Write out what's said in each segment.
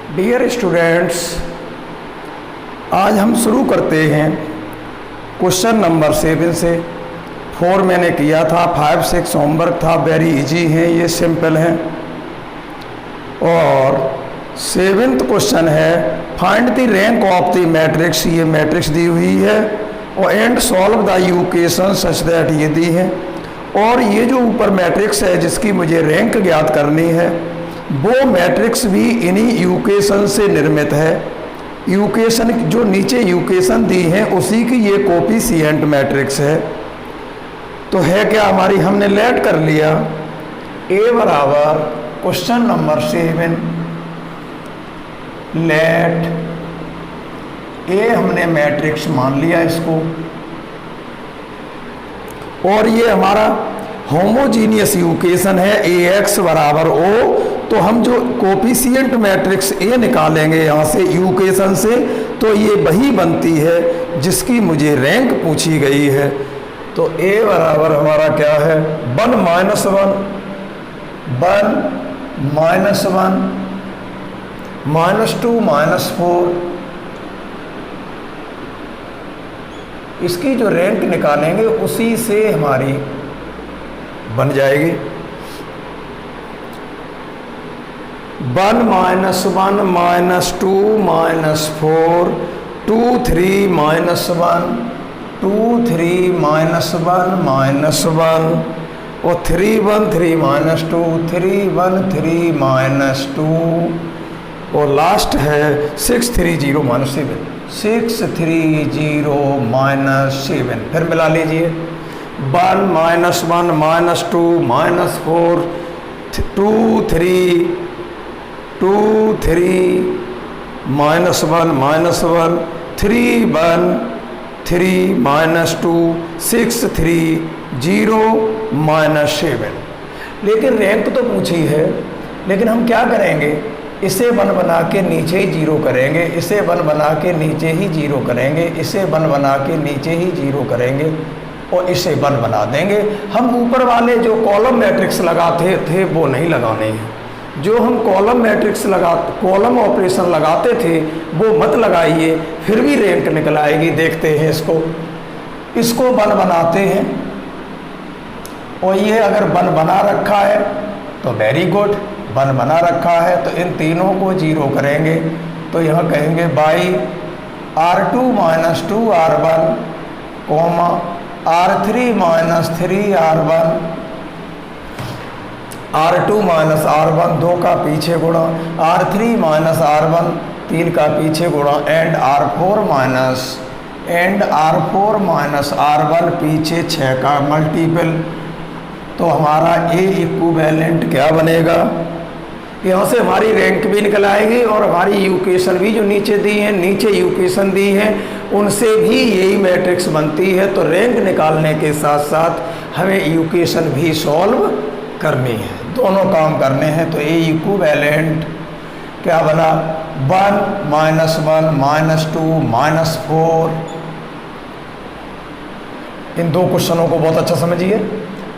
Dear students, आज हम शुरू करते हैं क्वेश्चन नंबर 7 से। 4 मैंने किया था, 5 6 होमवर्क था, वेरी इजी है, ये सिंपल है। और 7th क्वेश्चन है find the rank of the matrix. ये मैट्रिक्स दी हुई है और and solve the equation such that, ये दी है। और ये जो ऊपर मैट्रिक्स है जिसकी मुझे रैंक ज्ञात करनी है, वो मैट्रिक्स भी इन्हीं इक्वेशन से निर्मित है। इक्वेशन जो नीचे इक्वेशन दी है उसी की ये कोफिशिएंट मैट्रिक्स है। तो है क्या हमारी, हमने लेट कर लिया ए बराबर क्वेश्चन नंबर 7 लेट ए, हमने मैट्रिक्स मान लिया इसको। और ये हमारा होमोजीनियस इक्वेशन है ए एक्स बराबर ओ। तो हम जो कोफिशिएंट मैट्रिक्स ए निकालेंगे यहाँ से इक्वेशन से, तो ये वही बनती है जिसकी मुझे रैंक पूछी गई है। तो ए बराबर हमारा क्या है, 1 -1 1 -1 -2 -4। इसकी जो रैंक निकालेंगे उसी से हमारी बन जाएगी। 1 -1 -2 -4 2 3 -1 2 3 -1 -1 और 3 1 3 -2 3 1 3 -2 और लास्ट है 6 3 0 -7 6 3 0 -7। फिर मिला लीजिए 1 -1 -2 -4 2 3 2 3 -1 -1 3 1 3 -2 6 3 0 -7। लेकिन रैंक तो पूछी है, लेकिन हम क्या करेंगे, इसे 1 बना के नीचे ही 0 करेंगे, इसे 1 बना के नीचे ही 0 करेंगे, इसे 1 बना के नीचे ही 0 करेंगे और इसे 1 बना देंगे। हम ऊपर वाले जो कॉलम मैट्रिक्स लगाते थे वो नहीं लगाने हैं। जो हम कॉलम ऑपरेशन लगाते थे वो मत लगाइए, फिर भी रैंक निकल आएगी। देखते हैं इसको 1 बनाते हैं और ये अगर 1 बना रखा है तो वेरी गुड, 1 बना रखा है तो इन तीनों को 0 करेंगे। तो यह कहेंगे by R2 - 2 R1 R3 - 3 R1 R2 - R1 2 का पीछे गुणा R3 - R1 3 का पीछे गुणा एंड R4 - R1 पीछे 6 का मल्टीपल। तो हमारा ए इक्विवेलेंट क्या बनेगा, यहाँ से हमारी रैंक भी निकल आएगी और हमारी इक्वेशन भी जो नीचे दी है, नीचे इक्वेशन दी है उनसे भी यही मैट्रिक्स बनती है। तो रैंक निकालने के साथ साथ हमें इक्वेशन भी सॉल्व करनी है, दोनों काम करने हैं। तो ए इक्विवेलेंट क्या बना, 1 -1 -2 -4। इन दो क्वेश्चनों को बहुत अच्छा समझिए।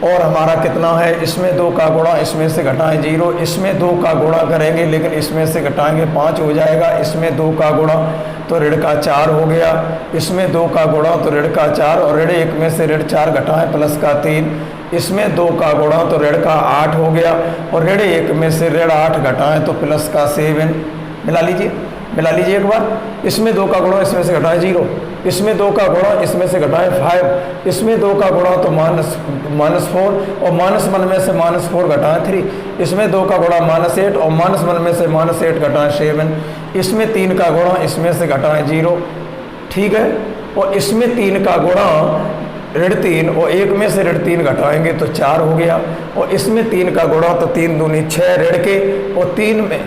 और हमारा कितना है, इसमें 2 का गुणा, इसमें से घटाएं 0, इसमें 2 का गुणा करेंगे लेकिन इसमें से घटाएंगे 5 हो जाएगा। इसमें 2 का गुणा तो ऋण का 4 हो गया, इसमें 2 का गुणा तो ऋण का 4 और ऋण 1 में से ऋण 4 घटाएं प्लस का 3। इसमें 2 का गुणा तो ऋण का 8 हो गया और ऋण 1 में से ऋण 8 घटाएं तो प्लस का 7। मिला लीजिए एक बार। इसमें 2 का गुणा, इसमें से घटाएं 0, इसमें 2 का गुणा, इसमें से घटाएं 5, इसमें 2 का गुणा तो -4 और -1 में से -4 घटाएं 3, इसमें 2 का गुणा -8 और -1 में से -8 घटाएं 7, इसमें 3 का गुणा, इसमें से घटाएं 0, ठीक है। और इसमें 3 का गुणा ऋण 3 और 1 में से ऋण 3 घटाएंगे तो 4 हो गया और इसमें 3 का गुणा तो 3 दूनी 6 ऋण के और 3 में,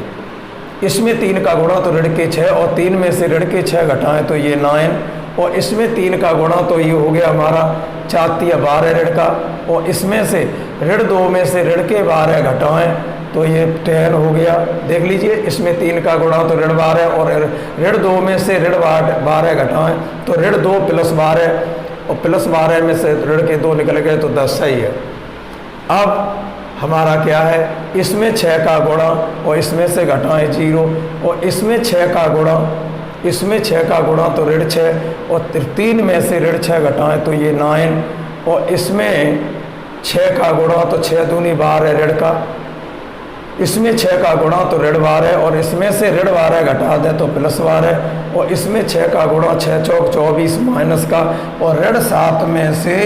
इसमें 3 का गुणा तो ऋण के 6 और 3 में से ऋण के 6 घटाएं तो ये 9 और इसमें 3 का गुणा तो ये हो गया हमारा 4 × 12 ऋण का और इसमें से ऋण 2 में से ऋण के 12 घटाएं तो ये 10 हो गया। देख लीजिए, इसमें 3 का गुणा तो ऋण 12 और ऋण 2 में से ऋण 12 घटाएं तो ऋण 2 + 12 और +12 में से ऋण के 2 निकल गए तो 10 सही है। अब हमारा क्या है, इसमें 6 का गुणा और इसमें से घटाएं 0, और इसमें 6 का गुणा, इसमें 6 का गुणा तो ऋण 6, और 3 में से ऋण 6 घटाएं तो ये 9, और इसमें 6 का गुणा तो 6 दूनी 12 ऋण का, इसमें 6 का गुणा तो ऋण 12, और इसमें से ऋण 12 घटा दें तो प्लस 12, और इसमें 6 का गुणा 6 चौक 24 माइनस का, और ऋण 7 में से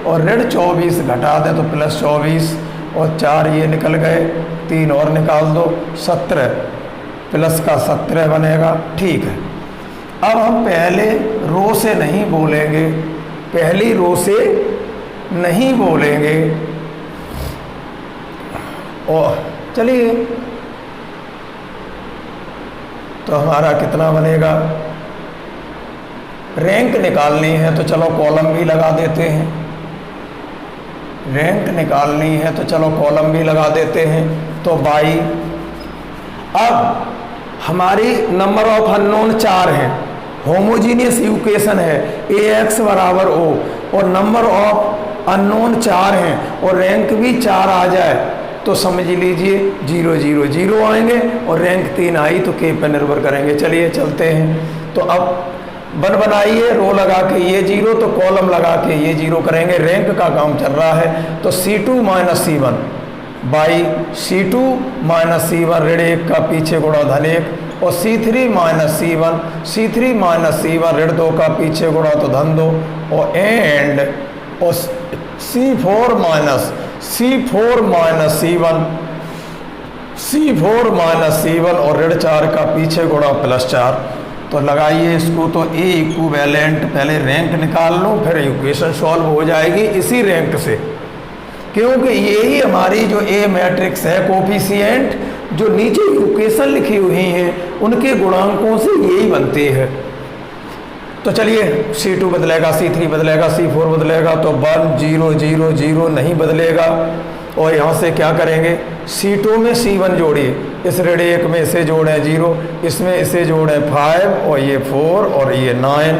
और ऋण 24 घटा दें तो प्लस 24, और 4 ये निकल गए, 3 और निकाल दो, 17 प्लस का 17 बनेगा। ठीक है, अब हम पहले रो से नहीं बोलेंगे, पहली रो से नहीं बोलेंगे, और चलिए तो हमारा कितना बनेगा, रैंक निकालनी है तो चलो कॉलम भी लगा देते हैं, रैंक निकालनी है तो चलो कॉलम भी लगा देते हैं। तो बाई, अब हमारी नंबर ऑफ अननोन 4 हैं, होमोजीनियस इक्वेशन है ax बराबर o, और नंबर ऑफ अननोन 4 हैं और रैंक भी 4 आ जाए तो समझ लीजिए 0 0 0 आएंगे, और रैंक 3 आई तो k पर निर्भर करेंगे। चलिए चलते हैं, तो अब बनाइए, रो लगा के ये 0 तो कॉलम लगा के ये 0 करेंगे, रैंक का काम चल रहा है। तो C2 minus C1 by C2 minus C1 ऋण 1 का पीछे गुणा धन 1, और C3 minus C1, C3 minus C1 ऋण 2 का पीछे गुणा तो धन 2, और एंड और C4 minus C1, C4 minus C1 और ऋण 4 का पीछे गुणा प्लस 4। तो लगाइए इसको, तो A इक्विवेलेंट, पहले रैंक निकाल लो फिर इक्वेशन सॉल्व हो जाएगी इसी रैंक से, क्योंकि यही हमारी जो A मैट्रिक्स है, कोफिशिएंट जो नीचे इक्वेशन लिखी हुई हैं उनके गुणांकों से यही बनती है। तो चलिए C2 बदलेगा, C3 बदलेगा, C4 बदलेगा, तो 1 0 0 0 नहीं बदलेगा, और यहाँ से क्या करेंगे, C2 में C1 जोड़िए, इस ऋण 1 में इसे जोड़ें 0, इसमें इसे जोड़ें 5, और ये 4 और ये 9,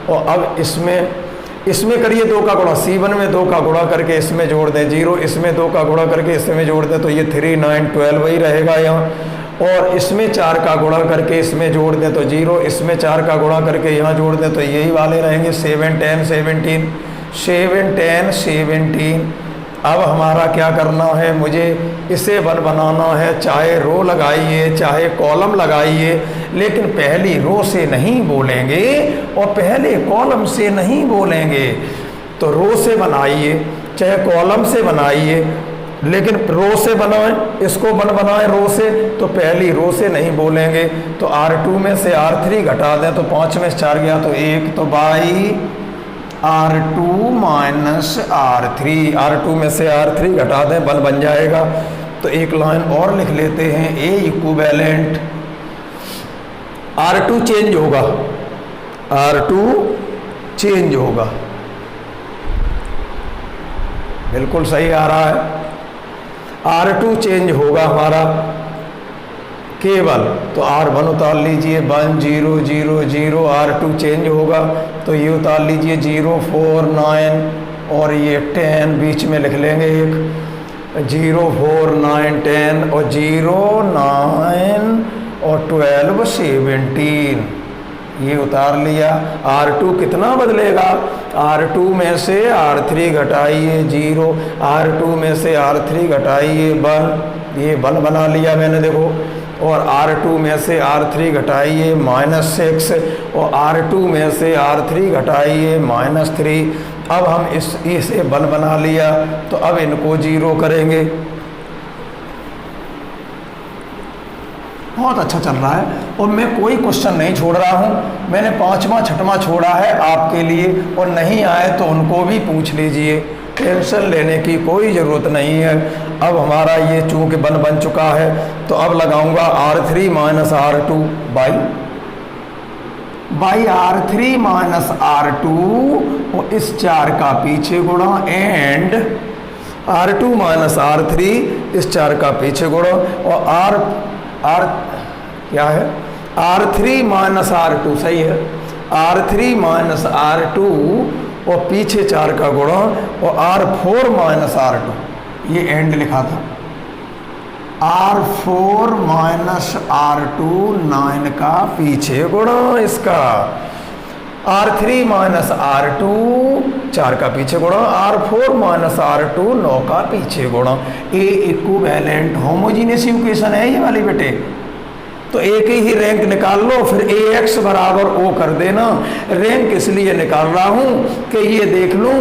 और अब इसमें करिए 2 का गुणा, C1 में 2 का गुणा करके इसमें जोड़ दें 0, इसमें 2 का गुणा करके इसमें जोड़ दें तो ये 3 9 12 वही रहेगा यहाँ, और इसमें 4 का गुणा करके इसमें जोड़ दें तो 0, इसमें 4 का गुणा करके यहाँ जोड़ दें तो यही वाले रहेंगे 7 10 17 7 10 17। अब हमारा क्या करना है, मुझे इसे बनाना है, चाहे रो लगाइए चाहे कॉलम लगाइए, लेकिन पहली रो से नहीं बोलेंगे और पहले कॉलम से नहीं बोलेंगे। तो रो से बनाइए चाहे कॉलम से बनाइए, लेकिन रो से बनाएं, इसको बनाएं रो से, तो पहली रो से नहीं बोलेंगे। तो R2 में से R3 घटा दें तो 5 में से 4 गया तो 1, तो by R2 minus R3, R2 में से R3 घटा दें, बन जाएगा। तो एक लाइन और लिख लेते हैं, A इक्विवेलेंट, R2 चेंज होगा, R2 चेंज होगा, बिल्कुल सही आ रहा है, R2 चेंज होगा हमारा केवल, तो R1 उतार लीजिए 1 0 0 0, R2 चेंज होगा तो ये उतार लीजिए 0 4 9 और ये 10 बीच में लिख लेंगे एक, 0 4 9 10 और 0 9 और 12 17, ये उतार लिया। R2 कितना बदलेगा, R2 में से R3 घटाइए 0, R2 में से R3 घटाइए 1, ये 1 बना लिया मैंने देखो, और R2 में से R3 घटाइए -6 और R2 में से R3 घटाइए -3। अब हम इसे 1 बना लिया, तो अब इनको 0 करेंगे। बहुत अच्छा चल रहा है और मैं कोई क्वेश्चन नहीं छोड़ रहा हूँ, मैंने 5वां 6वां छोड़ा है आपके लिए, और नहीं आए तो उनको भी पूछ लीजिए, टेंशन लेने की कोई ज़रूरत नहीं है। अब हमारा ये चूँकि बन चुका है, तो अब लगाऊंगा R3 minus R2 by R3 minus R2 और इस 4 का पीछे गुणा, एंड R2 माइनस R3 इस 4 का पीछे गुणा, और R क्या है, R3 माइनस R2 सही है, R3 माइनस R2 और पीछे 4 का गुणा, और R4 माइनस R2, ये एंड लिखा था, R4 माइनस R2 9 का पीछे गुणा इसका, R3 माइनस R2 4 का पीछे गुणा, R4 माइनस R2 9 का पीछे गुणा। ए इक्विवेलेंट होमोजीनियस इक्वेशन है ये वाली बेटे। तो एक ही रैंक निकाल लो, फिर AX बराबर O कर देना। रैंक इसलिए निकाल रहा हूं कि ये देख लूं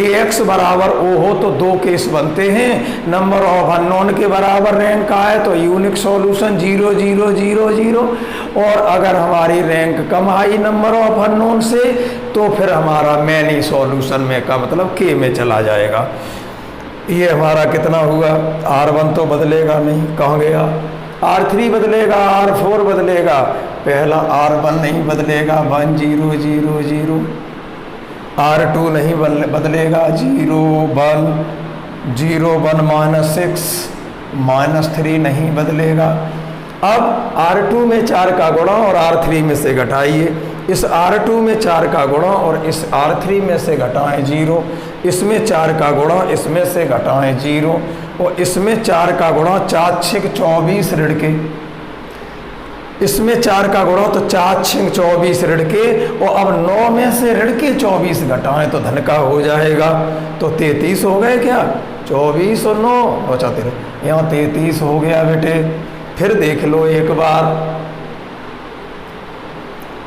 AX बराबर O हो तो दो केस बनते हैं। नंबर ऑफ अननोन के बराबर रैंक आए तो यूनिक सॉल्यूशन 0 0 0 0, और अगर हमारी rank come I number of unknown से तो फिर हमारा मैनी सॉल्यूशन में का मतलब K में चला जाएगा। ये हमारा कितना हुआ, R1 तो बदलेगा नहीं, कहाँ गया, R3 बदलेगा, R4 बदलेगा, पहला R1 नहीं बदलेगा 1 0 0 0, R2 नहीं बदलेगा 0 1 0 1 माइनस 6 माइनस 3 नहीं बदलेगा। अब R2 में 4 का गुणा और R3 में से घटाइए, इस R2 में 4 का गुणा और इस R3 में से घटाएं 0, इसमें 4 का गुणा इसमें से घटाएं 0, और इसमें 4 का गुणा 4 6 24 ऋण के, इसमें 4 का गुणा तो 4 6 24 ऋण के, और अब 9 में से ऋण के 24 घटाएं तो धन का हो जाएगा। तो 33 हो गए क्या, 24 और 9 बचा 13, यहाँ 33 हो गया बेटे। फिर देख लो एक बार,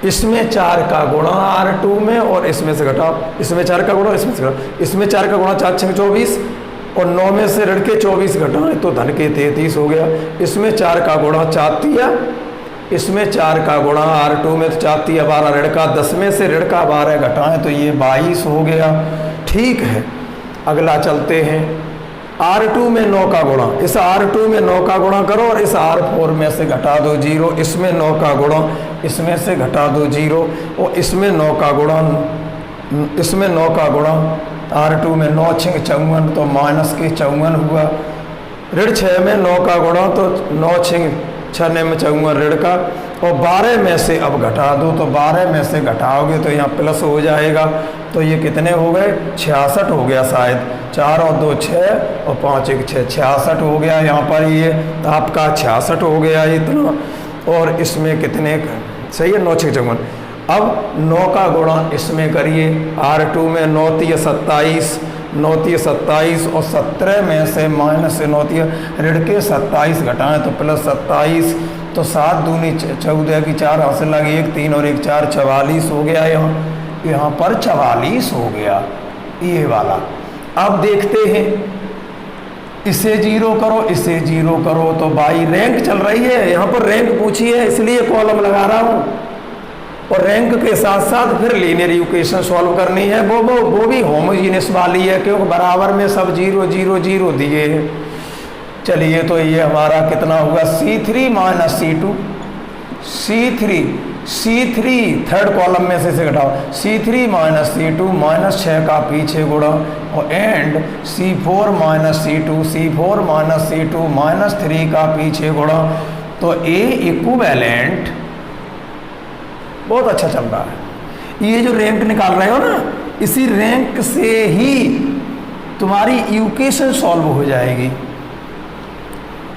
इसमें 4 का गुणा R2 में और इसमें से घटाओ, इसमें 4 का गुणा इसमें से घटाओ, इसमें 4 का गुणा 4 6 24 और 9 में से ऋण के 24 घटाएं तो धन के 33 हो गया। इसमें 4 का गुणा 4 तिया, इसमें 4 का गुणा R2 में तो 4 तिया 12 ऋण का, 10 में से ऋण का 12 घटाएं तो ये 22 हो गया। ठीक है, अगला चलते हैं। R2 में 9 का गुणा, इस R2 में 9 का गुणा करो और इस R4 में से घटा दो 0, इसमें 9 का गुणा इसमें से घटा दो 0, और इसमें 9 का गुणा इसमें 9 का गुणा, R2 में 9 6 54 तो माइनस के 54 हुआ। ऋण 6 में 9 का गुणा तो 9 6 6 में 54 ऋण का, और 12 में से अब घटा दो तो 12 में से घटाओगे तो यहाँ प्लस हो जाएगा। तो ये कितने हो गए, 66 हो गया शायद, 4 और 2 6 और 5 1 6 66 हो गया। यहाँ पर ये आपका 66 हो गया इतना, और इसमें कितने सही है 9 6 54। अब 9 का गुणा इसमें करिए, R2 में 9 3 27 9 3 27 और 17 में से माइनस से 9 3 ऋण के 27 घटाएं तो प्लस 27, तो 7 दूनी 14 की 4 हासिल लगी 1 3 और 1 4 44 हो गया। यहाँ पर 44 हो गया ये वाला। अब देखते हैं, इसे 0 करो इसे 0 करो तो भाई रैंक चल रही है, यहाँ पर रैंक पूछी है इसलिए कॉलम लगा रहा हूँ, और रैंक के साथ साथ फिर लीनियर इक्वेशन सॉल्व करनी है, वो भी होमोजीनियस वाली है क्योंकि बराबर में सब 0 0 0 दिए हैं। चलिए तो ये हमारा कितना हुआ, C3 minus C3 third column में से घटाओ, C3 माइनस C2 माइनस 6 का पीछे गुणा, और and C4 minus C4 minus C2 minus 3 का पीछे गुणा। तो A इक्विवेलेंट बहुत अच्छा चल रहा है। ये जो रैंक निकाल रहे हो ना, इसी रैंक से ही तुम्हारी इक्वेशन सॉल्व हो जाएगी।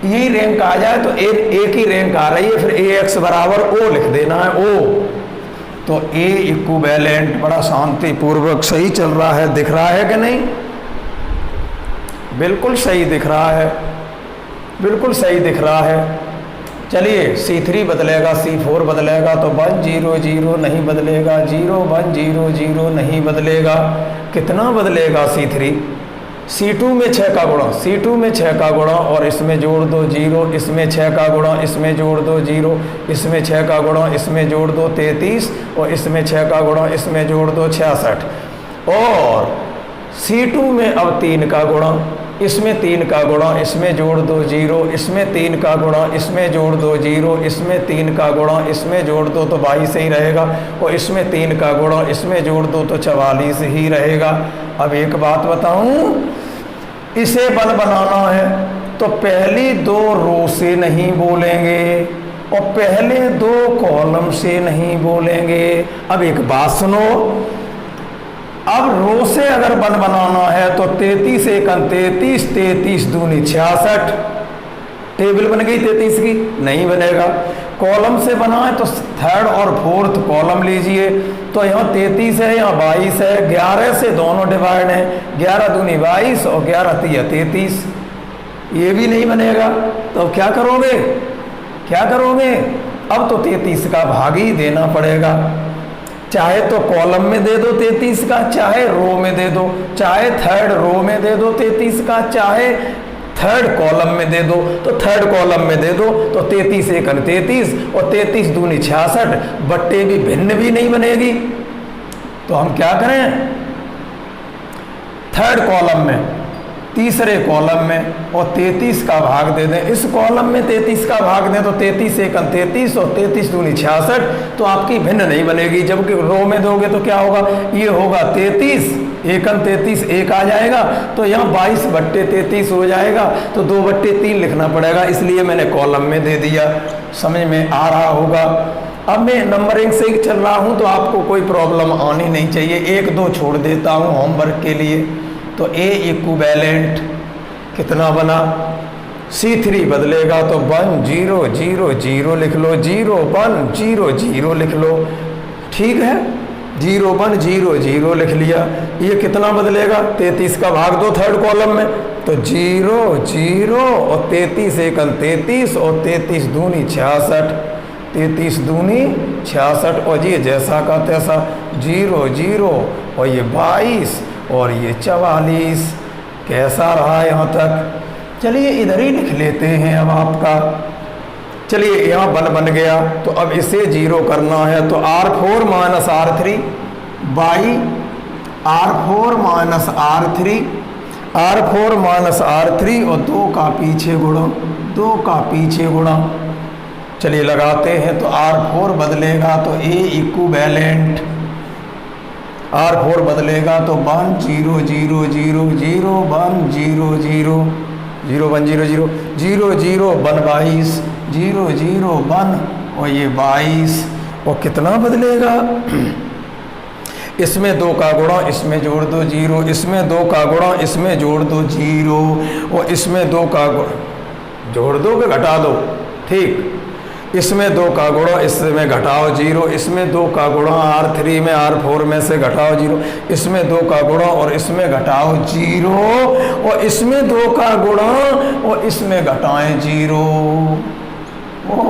यही रैंक आ जाए तो एक ही रैंक आ रही है, फिर AX बराबर O लिख देना है, O। तो A इक्विवेलेंट बड़ा शांतिपूर्वक सही चल रहा है, दिख रहा है कि नहीं, बिल्कुल सही दिख रहा है, बिल्कुल सही दिख रहा है। चलिए C3 बदलेगा, C4 बदलेगा तो 1 0 0 नहीं बदलेगा, 0 1 0 0 नहीं बदलेगा। कितना बदलेगा C3, C2 में 6 का गुणा, C2 में 6 का गुणा और इसमें जोड़ दो 0, इसमें 6 का गुणा इसमें जोड़ दो 0, इसमें 6 का गुणा इसमें जोड़ दो 33, और इसमें 6 का गुणा इसमें जोड़ दो 66, और C2 में अब 3 का गुणा, इसमें 3 का गुणा इसमें जोड़ दो 0, इसमें 3 का गुणा इसमें जोड़ दो 0, इसमें 3 का गुणा इसमें जोड़ दो तो 22 ही रहेगा, और इसमें 3 का गुणा इसमें जोड़ दो तो 44 ही रहेगा। अब एक बात बताऊं, इसे बल बनाना है तो पहली 2 रो से नहीं बोलेंगे और पहले 2 कॉलम से नहीं बोलेंगे। अब एक बात सुनो, अब रो से अगर बल बनाना है तो 33 1 33, 33 दूनी 66, टेबल बन गई 33 की, नहीं बनेगा। कॉलम से बना है तो थर्ड और फोर्थ कॉलम लीजिए, तो यहाँ 33 है, यहाँ 22 है, 11 से दोनों डिवाइड है, 11 दूनी 22 और 11 तिया 33, ये भी नहीं बनेगा। तो अब क्या करोगे, क्या करोगे, अब तो 33 का भाग ही देना पड़ेगा। चाहे तो कॉलम में दे दो 33 का, चाहे रो में दे दो, चाहे थर्ड रो में दे दो 33 का, चाहे थर्ड कॉलम में दे दो। तो थर्ड कॉलम में दे दो तो 33 एकन 33 और 33 दूनी 66, बट्टे भी भिन्न भी नहीं बनेगी। तो हम क्या करें, थर्ड कॉलम में, तीसरे कॉलम में और 33 का भाग दे दें। इस कॉलम में 33 का भाग दें तो 33 एकन 33 और 33 दूनी 66, तो आपकी भिन्न नहीं बनेगी। जबकि रो में दोगे तो क्या होगा, ये होगा 33 एकन 33 एक आ जाएगा, तो यहाँ 22 बट्टे 33 हो जाएगा, तो 2 बट्टे 3 लिखना पड़ेगा, इसलिए मैंने कॉलम में दे दिया। समझ में आ रहा होगा। अब मैं नंबरिंग से ही चल रहा हूँ तो आपको कोई प्रॉब्लम आनी नहीं चाहिए। 1-2 छोड़ देता हूँ होमवर्क के लिए। तो A इक्विवेलेंट कितना बना, C3 बदलेगा तो 1 0 0 0 लिख लो, 0 1 0 0 लिख लो, ठीक है, 0 1 0 0 लिख लिया। ये कितना बदलेगा, 33 का भाग दो थर्ड कॉलम में, तो 0 0 और 33 एकन 33 और 33 दूनी 66, 33 दूनी 66 और ये जैसा का तैसा 0 0 और ये 22 और ये 44। कैसा रहा यहाँ तक, चलिए इधर ही लिख लेते हैं अब आपका। चलिए यहाँ बन गया, तो अब इसे 0 करना है, तो R4 minus R3 by R4 minus R3, R4 minus R3 और 2 का पीछे गुणा, 2 का पीछे गुणा। चलिए लगाते हैं, तो R4 बदलेगा तो A इक्विवेलेंट, R4 बदलेगा तो 1 0 0 0 0 1 0 0 0 1 0 0 0 0 1 22 0 0 1 और ये 22 और कितना बदलेगा, इसमें 2 का गुणा इसमें जोड़ दो 0, इसमें 2 का गुणा इसमें जोड़ दो 0 और इसमें 2 का जोड़ दो कि घटा दो, ठीक, इसमें 2 का गुणा इसमें घटाओ 0, इसमें 2 का गुणा R3 में R4 में से घटाओ 0, इसमें 2 का गुणा और इसमें घटाओ 0 और इसमें 2 का गुणा और इसमें घटाएं 0। ओ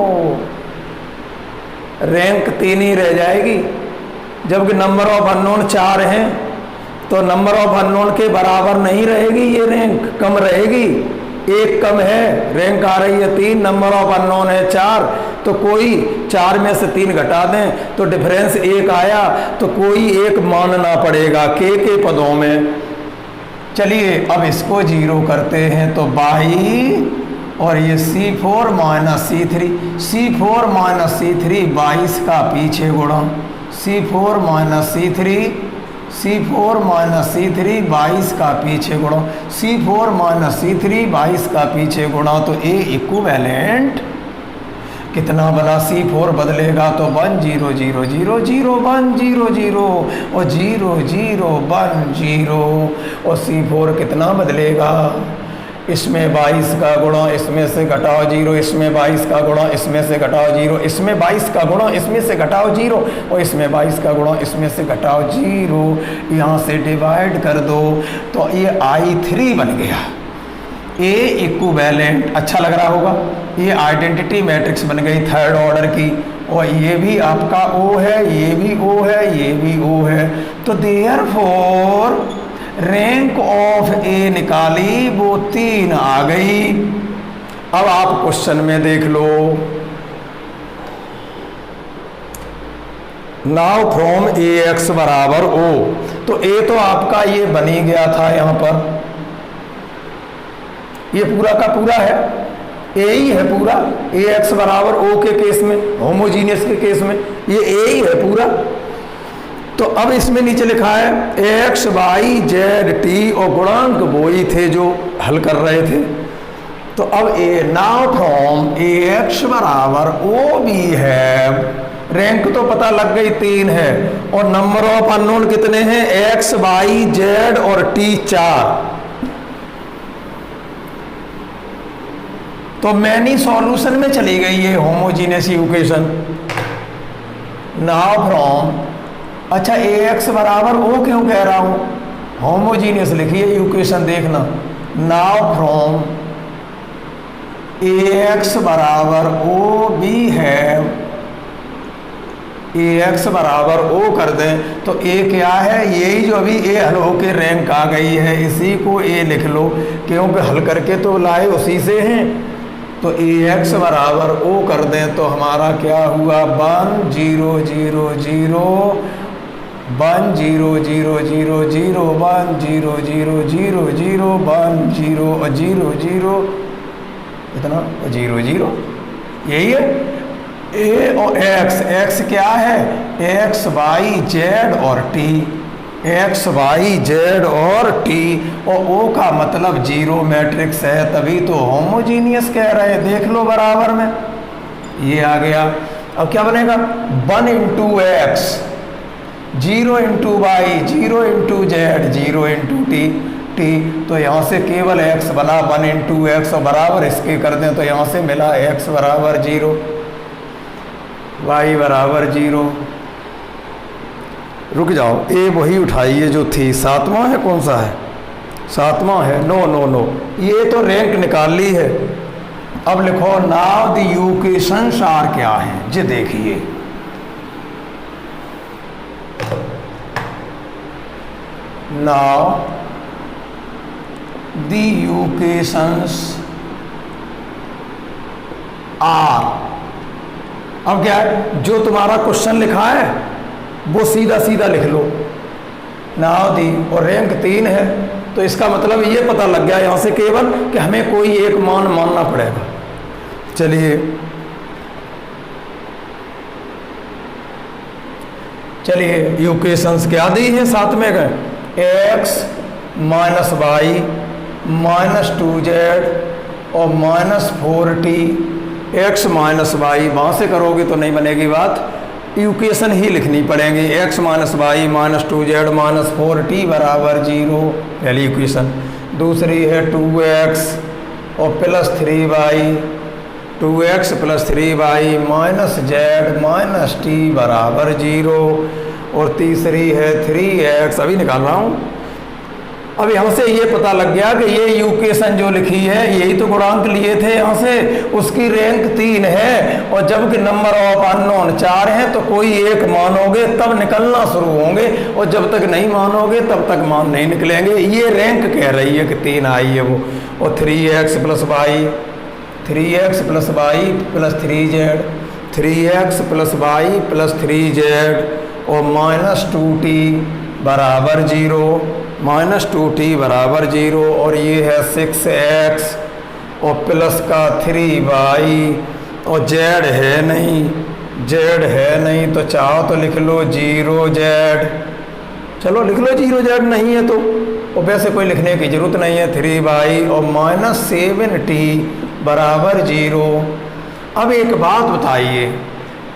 रैंक 3 ही रह जाएगी। जबकि नंबर ऑफ अननोन 4 हैं, तो नंबर ऑफ अननोन के बराबर नहीं रहेगी, ये रैंक कम रहेगी, 1 कम है, रैंक आ रही है 3, नंबर ऑफ अननोन है 4, तो कोई 4 में से 3 घटा दें तो डिफरेंस 1 आया, तो कोई 1 मानना पड़ेगा के पदों में। चलिए अब इसको 0 करते हैं, तो 22 और ये C4 minus C3, C4 minus C3 22 का पीछे गुणा, C4 minus C3, C4 minus C3 22 का पीछे गुणा, C4 माइनस C3 22 का पीछे गुणा, तो A इक्विवेलेंट कितना बना, C4 बदलेगा तो 1 0 0 0 0 1 0 0 और 0 0 1 0 और C4 कितना बदलेगा, इसमें 22 का गुणा इसमें से घटाओ 0, इसमें 22 का गुणा इसमें से घटाओ 0, इसमें 22 का गुणा इसमें से घटाओ 0 और इसमें 22 का गुणा इसमें से घटाओ 0, यहाँ से डिवाइड कर दो तो ये I3 बन गया। A इक्विवेलेंट, अच्छा लग रहा होगा, ये आइडेंटिटी मैट्रिक्स बन गई थर्ड ऑर्डर की, और ये भी आपका O है, ये भी O है, ये भी O है, तो देयरफॉर रैंक ऑफ A निकाली, वो 3 आ गई। अब आप क्वेश्चन में देख लो, नाउ फ्रॉम AX बराबर O, तो A तो आपका ये बन ही गया था, यहाँ पर ये पूरा का पूरा है, A ही है पूरा, AX बराबर O के केस में, होमोजीनियस के केस में ये A ही है पूरा। तो अब इसमें नीचे लिखा है X Y Z T और गुणांक वो ही थे जो हल कर रहे थे। तो अब नाउ फ्रॉम AX बराबर O भी है, रैंक तो पता लग गई 3 है, और नंबर ऑफ अननोन कितने हैं, X Y Z और T 4। तो मैनी सॉल्यूशन में चली गई है होमोजीनियस इक्वेशन। नाउ फ्रॉम, अच्छा ए एक्स बराबर ओ क्यों कह रहा हूँ, होमोजीनियस लिखिए इक्वेशन देखना। नाउ फ्रॉम ए एक्स बराबर ओ बी है, ए एक्स बराबर ओ कर दें तो ए क्या है, यही जो अभी ए हल होके रैंक आ गई है, इसी को ए लिख लो, क्योंकि हल करके तो लाए उसी से हैं। तो ए एक्स बराबर ओ कर दें तो हमारा क्या हुआ, 1 0 0 0 1 0 0 0 0 1 0 0 0 0 1 0 0 0 इतना 0 0, यही है। ए और एक्स, एक्स क्या है, एक्स वाई जेड और टी, एक्स वाई जेड और टी, और ओ का मतलब जीरो मैट्रिक्स है, तभी तो होमोजीनियस कह रहे हैं। देख लो बराबर में ये आ गया। अब क्या बनेगा, 1 into X, 0 into Y, 0 into Z, 0 into T, T, तो यहाँ से केवल x बना 1 इंटू एक्स, और बराबर इसके कर दें तो यहाँ से मिला x बराबर 0, y बराबर 0। रुक जाओ, ए वही उठाइए जो थी, 7वां है, कौन सा है, 7वां है, नो नो नो, ये तो रैंक निकाल ली है। अब लिखो नाउ द इक्वेशंस आर क्या है जी, देखिए नाउ द इक्वेशंस आर, अब क्या है, जो तुम्हारा क्वेश्चन लिखा है वो सीधा सीधा लिख लो, नाउ दी, और रैंक 3 है, तो इसका मतलब ये पता लग गया यहाँ से केवल कि हमें कोई एक मान मानना पड़ेगा। चलिए चलिए इक्वेशंस क्या दी है, साथ में गए x minus Y minus 2z और minus 4t, x minus Y, वहाँ से करोगे तो नहीं बनेगी बात, इक्वेशन ही लिखनी पड़ेगी। X minus Y minus 2z minus 4t बराबर 0, पहली इक्वेशन। दूसरी है 2x और plus 3y, 2x plus 3y minus z minus t बराबर 0, और तीसरी है 3x, अभी निकाल रहा हूँ। अब यहाँ से ये पता लग गया कि ये इक्वेशन जो लिखी है, यही तो गुणांक लिए थे यहाँ से, उसकी रैंक 3 है, और जबकि नंबर ऑफ अननोन 4 हैं, तो कोई एक मानोगे तब निकलना शुरू होंगे, और जब तक नहीं मानोगे तब तक मान नहीं निकलेंगे। ये रैंक कह रही है कि 3 आई है वो, और 3x plus Y, 3x plus Y plus 3z, 3x plus Y plus 3z और माइनस 2t बराबर 0, माइनस 2t बराबर 0, और ये है 6x और प्लस का 3y, और z है नहीं, z है नहीं, तो चाहो तो लिख लो 0z, चलो लिख लो 0z, नहीं है तो, और वैसे कोई लिखने की ज़रूरत नहीं है, 3y और माइनस 7t बराबर 0। अब एक बात बताइए,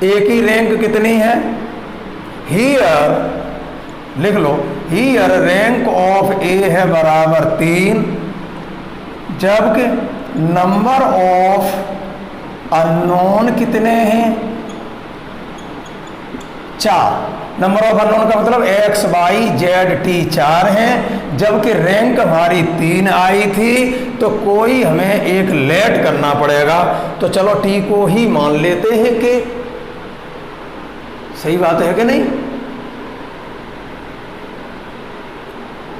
ए की रैंक कितनी है, हियर लिख लो, हियर रैंक ऑफ ए है बराबर 3, जबकि नंबर ऑफ अननोन कितने हैं, 4। नंबर ऑफ अननोन का मतलब एक्स वाई जेड टी 4 हैं, जबकि रैंक हमारी 3 आई थी, तो कोई हमें एक लेट करना पड़ेगा। तो चलो टी को ही मान लेते हैं कि, सही बात है कि नहीं,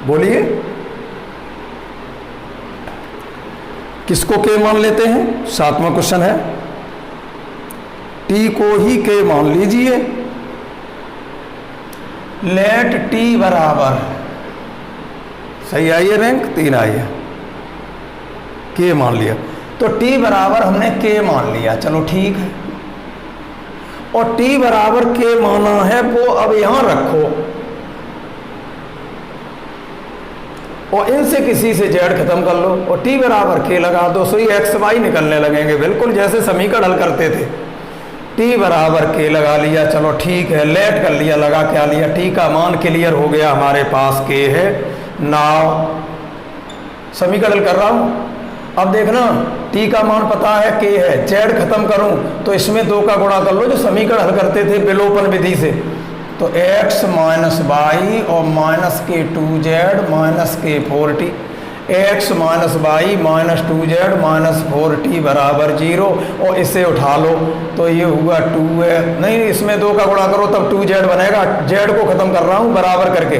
बोलिए, किसको के मान लेते हैं, 7वां क्वेश्चन है, टी को ही के मान लीजिए। लेट टी बराबर, सही आई है, रैंक 3 आई है, के मान लिया, तो टी बराबर हमने के मान लिया, चलो ठीक है, और टी बराबर के माना है वो अब यहां रखो, और इनसे किसी से जेड खत्म कर लो, और टी बराबर के लगा दो, सो ये एक्स वाई निकलने लगेंगे, बिल्कुल जैसे समीकरण हल करते थे। टी बराबर के लगा लिया, चलो ठीक है, लेट कर लिया, लगा क्या लिया, टी का मान क्लियर हो गया, हमारे पास के है। नाउ समीकरण कर रहा हूँ, अब देखना t का मान पता है k है, z खत्म करूं तो इसमें 2 का गुणा कर लो, जो समीकरण हल करते थे विलोपन विधि से। तो x माइनस वाई और माइनस के 2z माइनस के 4t, x minus Y minus 2z minus 4t बराबर 0। और इसे उठा लो तो ये हुआ 2 है, नहीं इसमें 2 का गुणा करो तब 2z बनेगा, z को खत्म कर रहा हूँ बराबर करके,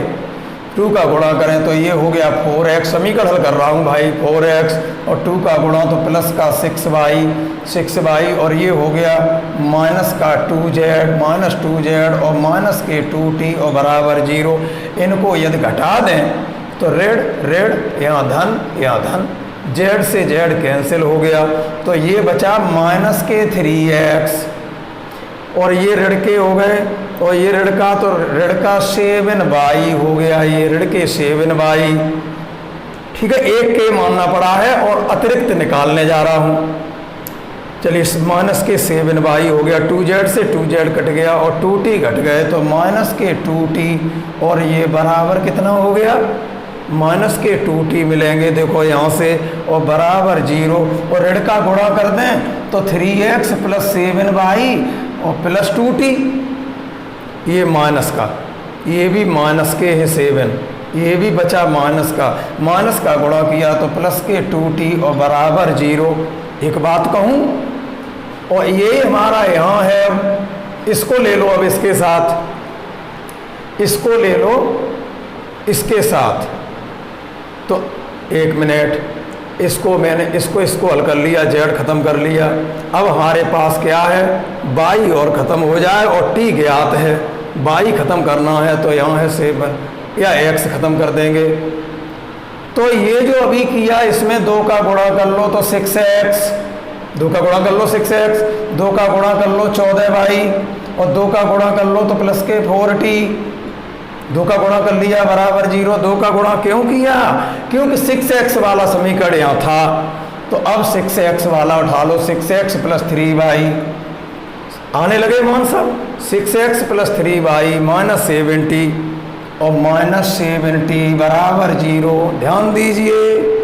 2 का गुणा करें तो ये हो गया 4x, समीकरण हल कर रहा हूँ भाई 4x और 2 का गुणा तो प्लस का 6y और ये हो गया माइनस का 2z और माइनस के 2t और बराबर 0। इनको यदि घटा दें तो ऋण यहाँ धन, z से z कैंसिल हो गया तो ये बचा माइनस के 3x और ये ऋण के हो गए और ये ऋण का तो ऋण का 7y हो गया, ये ऋण के 7y। ठीक है, एक के मानना पड़ा है और अतिरिक्त निकालने जा रहा हूँ। चलिए इस माइनस के 7y हो गया, 2z से 2z कट गया और 2t घट गए तो माइनस के 2t और ये बराबर कितना हो गया, माइनस के 2t मिलेंगे देखो यहाँ से और बराबर 0 और ऋण का गुणा कर दें तो 3x प्लस 7y और प्लस 2t, ये माइनस का, ये भी माइनस के है 7, ये भी बचा माइनस का गुणा किया तो प्लस के 2t और बराबर 0। एक बात कहूँ, और ये हमारा यहाँ है, इसको ले लो अब इसके साथ, इसको ले लो इसके साथ, तो 1 मिनट, इसको मैंने इसको हल कर लिया, z खत्म कर लिया। अब हमारे पास क्या है, y और ख़त्म हो जाए और t ज्ञात है, y ख़त्म करना है तो यहाँ है 7 या x ख़त्म कर देंगे। तो ये जो अभी किया इसमें 2 का गुणा कर लो तो 6x, 2 का गुणा कर लो 6x, 2 का गुणा कर लो 14y और 2 का गुणा कर लो तो प्लस के 4t, 2 का गुणा कर लिया बराबर 0। 2 का गुणा क्यों किया, क्योंकि 6x वाला समीकरण यहाँ था तो अब 6x वाला उठा लो, 6x प्लस 3y आने लगे मान सब, 6x प्लस 3y माइनस 70 और माइनस 70 बराबर 0। ध्यान दीजिए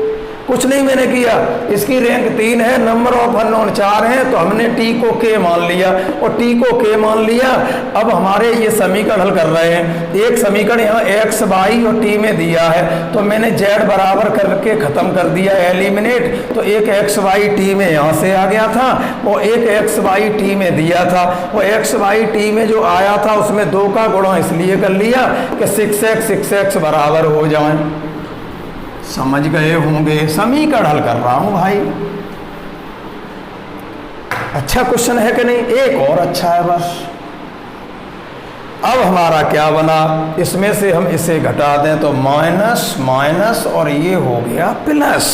कुछ नहीं मैंने किया, इसकी रैंक 3 है, नंबर ऑफ अननोन 4 है तो हमने t को k मान लिया और t को k मान लिया। अब हमारे ये समीकरण हल कर रहे हैं, एक समीकरण यहाँ x y और t में दिया है तो मैंने z बराबर करके ख़त्म कर दिया एलिमिनेट, तो एक x y t में यहाँ से आ गया था और एक x y t में दिया था, और x y t में जो आया था उसमें 2 का गुणा इसलिए कर लिया कि 6x बराबर हो जाए। समझ गए होंगे, समीकरण हल कर रहा हूं भाई। अच्छा क्वेश्चन है कि नहीं, एक और अच्छा है बस। अब हमारा क्या बना, इसमें से हम इसे घटा दें तो माइनस और ये हो गया प्लस,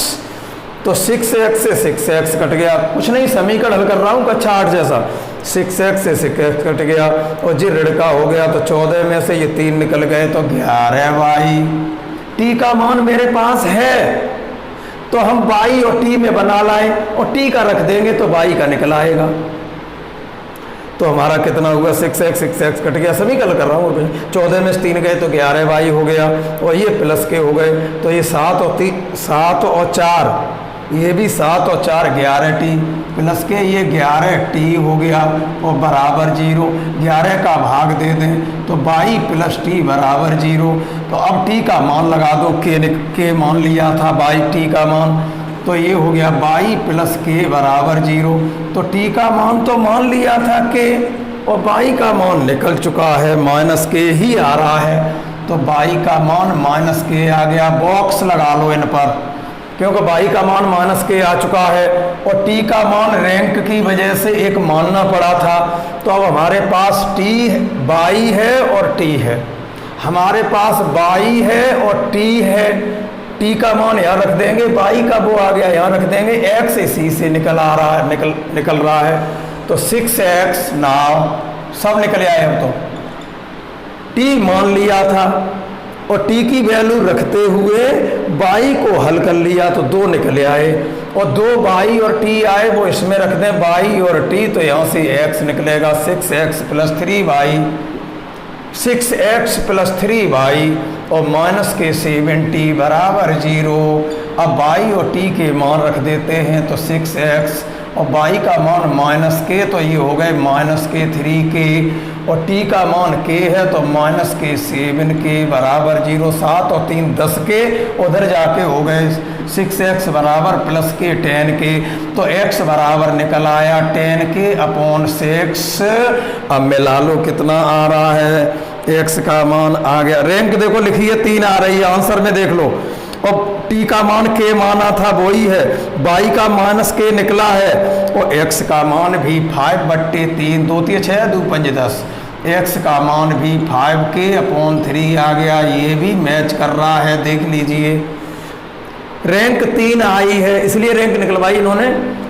तो 6x से 6x कट गया, कुछ नहीं समीकरण हल कर रहा हूं कक्षा 8 जैसा, 6x से 6x कट गया और जी ऋण का हो गया तो 14 में से ये 3 निकल गए तो 11y। t का मान मेरे पास है तो हम y और t में बना लाएं और t का रख देंगे तो y का निकल आएगा। तो हमारा कितना हुआ, 6x कट गया, समीकरण कर रहा हूँ, 14 में से 3 गए तो 11y हो गया और ये प्लस के हो गए तो ये 7 और 4 ये भी 7 और 4 11t प्लस के ये 11t हो गया और बराबर 0। 11 का भाग दे दें तो y प्लस t बराबर 0। तो अब t का मान लगा दो, k मान लिया था y t का मान, तो ये हो गया y प्लस k बराबर 0। तो t का मान तो मान लिया था k और y का मान निकल चुका है, माइनस k ही आ रहा है तो y का मान माइनस k आ गया। बॉक्स लगा लो इन पर, क्योंकि y का मान माइनस के आ चुका है और t का मान रैंक की वजह से एक मानना पड़ा था। तो अब हमारे पास y है और t है, हमारे पास y है और t है, t का मान यहाँ रख देंगे, y का वो आ गया यहाँ रख देंगे, x इसी से निकल रहा है तो 6x नाउ सब निकल आए हम तो, t मान लिया था और t की वैल्यू रखते हुए y को हल कर लिया तो 2 निकले आए और 2 y और t आए वो इसमें रख दें y और t तो यहाँ से x निकलेगा 6x plus 3y, 6x plus 3y और माइनस के 70 बराबर 0। अब y और t के मान रख देते हैं तो 6x और y का मान माइनस के, तो ये हो गए माइनस के 3k और t का मान k है तो माइनस के 7k बराबर 0। 7 और 3 10 के, उधर जाके हो गए 6x बराबर प्लस के 10k, तो x बराबर निकल आया 10k अपॉन 6। अब मिला लो कितना आ रहा है, x का मान आ गया, रैंक देखो लिखिए 3 आ रही है, आंसर में देख लो। और t का मान k माना था वही है, y का माइनस k निकला है और x का मान भी 5/3, 2 3 6 2 5 10, x का मान भी 5k अपॉन 3 आ गया। ये भी मैच कर रहा है, देख लीजिए रैंक 3 आई है, इसलिए रैंक निकलवाई इन्होंने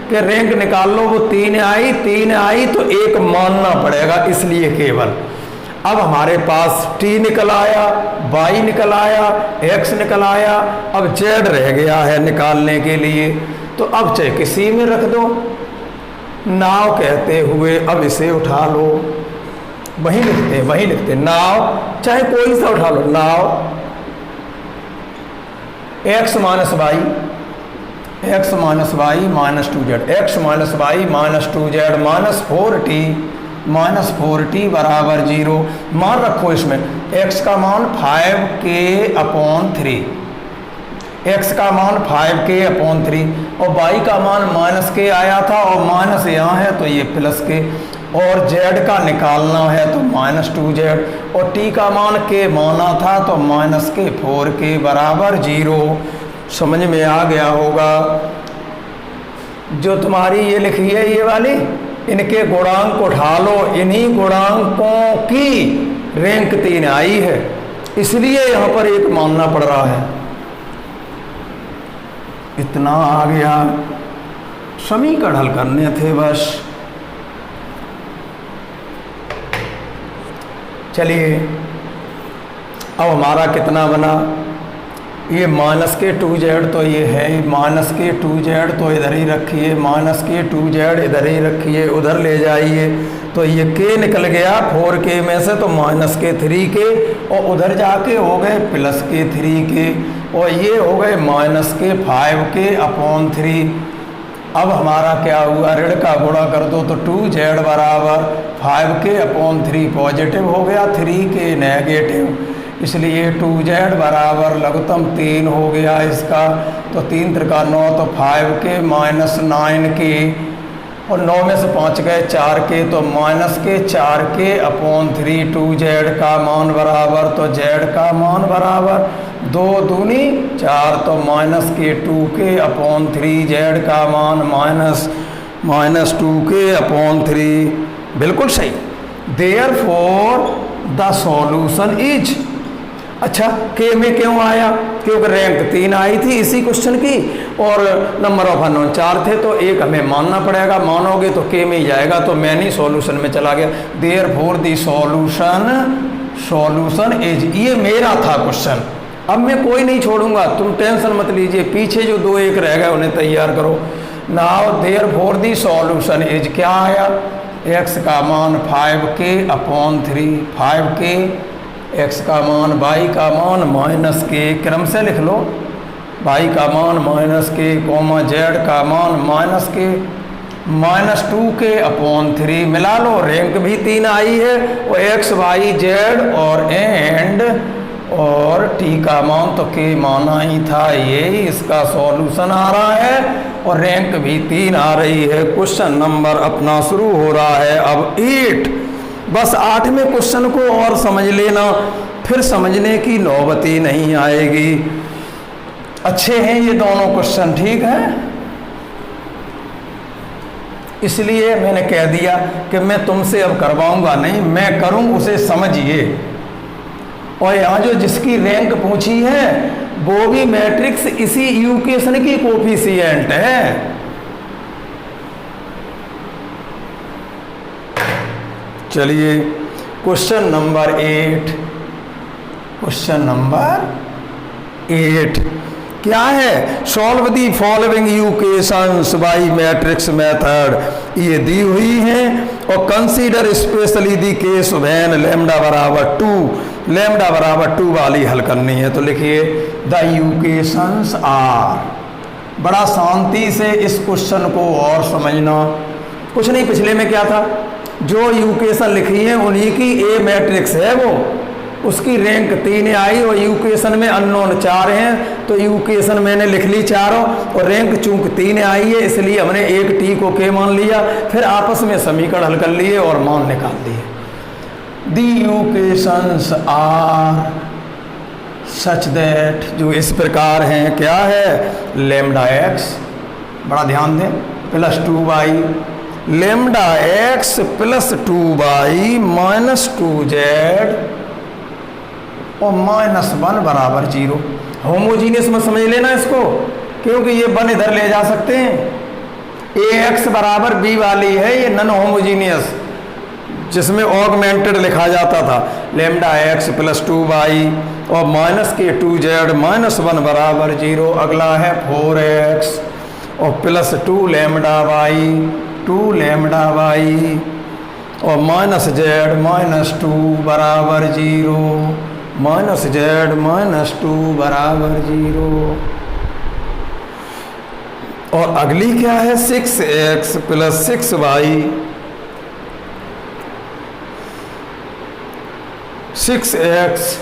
कि रैंक निकाल लो, वो 3 आई तो एक मानना पड़ेगा, इसलिए केवल। अब हमारे पास t निकल आया, y निकल आया, x निकल आया, अब z रह गया है निकालने के लिए, तो अब चाहे किसी में रख दो। नाव कहते हुए अब इसे उठा लो, वही लिखते नाव, चाहे कोई सा उठा लो, now x minus Y minus 2z, x minus Y minus 2z minus 4t बराबर 0। मान रखो इसमें x का मान 5k अपॉन 3, x का मान 5k अपॉन 3 और y का मान माइनस k आया था और माइनस यहाँ है तो ये प्लस k, और z का निकालना है तो माइनस 2z और t का मान k माना था तो माइनस के 4k बराबर 0। समझ में आ गया होगा। जो तुम्हारी ये लिखी है ये वाली, इनके गुणांक उठा लो, इन्हीं गुणांकों की रैंक 3 आई है, इसलिए यहाँ पर एक मानना पड़ रहा है। इतना आ गया, समीकरण हल करने थे बस। चलिए अब हमारा कितना बना, ये माइनस के 2z तो ये है, माइनस के 2z तो इधर ही रखिए, माइनस के 2z इधर ही रखिए, उधर ले जाइए तो ये k निकल गया 4k में से, तो माइनस के 3k और उधर जाके हो गए प्लस के 3k और ये हो गए माइनस के 5k अपॉन 3। अब हमारा क्या हुआ, ऋण का गुणा कर दो तो 2z बराबर 5k अपॉन 3 पॉजिटिव हो गया, 3k नेगेटिव, इसलिए 2z बराबर लघुत्तम 3 हो गया इसका, तो 3 त्रिका 9 तो 5k माइनस 9k और 9 में से 5 गए 4k तो माइनस के 4k अपॉन 3, 2z का मान बराबर, तो z का मान बराबर 2 दूनी 4 तो माइनस के 2k अपॉन 3, z का मान माइनस 2k अपॉन 3, बिल्कुल सही। देयरफॉर द सॉल्यूशन इज, अच्छा के में क्यों आया, क्योंकि रैंक 3 आई थी इसी क्वेश्चन की और नंबर ऑफ अननोन 4 थे, तो एक हमें मानना पड़ेगा, मानोगे तो के में ही जाएगा, तो मैंने सॉल्यूशन में चला गया। देयरफॉर द सॉल्यूशन इज, ये मेरा था क्वेश्चन, अब मैं कोई नहीं छोड़ूंगा, तुम टेंशन मत लीजिए, पीछे जो 2 1 रह गए उन्हें तैयार करो। Now therefore the solution is क्या आया, x का मान 5k अपॉन 3, 5k, x का मान, y का मान माइनस के, क्रम से लिख लो, y का मान माइनस के कोमा z का मान माइनस के, माइनस 2k अपॉन 3, मिला लो रैंक भी 3 आई है और x y z और t का मान तो k माना ही था, यही इसका सॉल्यूशन आ रहा है और रैंक भी 3 आ रही है। क्वेश्चन नंबर अपना शुरू हो रहा है अब 8, बस 8वें क्वेश्चन को और समझ लेना, फिर समझने की नौबत ही नहीं आएगी। अच्छे हैं ये दोनों क्वेश्चन, ठीक है, इसलिए मैंने कह दिया कि मैं तुमसे अब करवाऊंगा नहीं, मैं करूं उसे समझिए। और यहाँ जो जिसकी रैंक पूछी है वो भी मैट्रिक्स इसी इक्वेशन की कोफिशिएंट है। चलिए क्वेश्चन नंबर 8, क्वेश्चन नंबर 8 क्या है, solve the following equations bye matrix method. ये दी हुई हैं और consider specially the case when lambda बराबर 2 वाली हल करनी है। तो लिखिए द इक्वेशंस आर, बड़ा शांति से इस क्वेश्चन को और समझना। कुछ नहीं, पिछले में क्या था, जो इक्वेशन लिखी है उन्हीं की ए मैट्रिक्स है वो, उसकी रैंक 3 आई और इक्वेशन में अननोन 4 हैं, तो इक्वेशन मैंने लिख ली चारों और रैंक चूंकि 3 आई है इसलिए हमने एक टी को के मान लिया, फिर आपस में समीकरण हल कर लिए और मान निकाल दिए। दी इक्वेशंस आर सच दैट, जो इस प्रकार हैं, क्या है, लैम्डा एक्स, बड़ा ध्यान दें, plus 2y, lambda x plus 2y minus 2z और -1 बराबर 0। होमोजीनियस में समझ लेना इसको, क्योंकि ये 1 इधर ले जा सकते हैं। ए एक्स बराबर बी वाली है ये नॉन होमोजीनियस, जिसमें ऑगमेंटेड लिखा जाता था, लैम्डा एक्स प्लस 2y और माइनस के 2z -1 बराबर 0। अगला है 4x और प्लस 2 लैम्डा y और माइनस z -2 बराबर 0, माइनस z -2 बराबर 0। और अगली क्या है, 6x प्लस 6y, 6x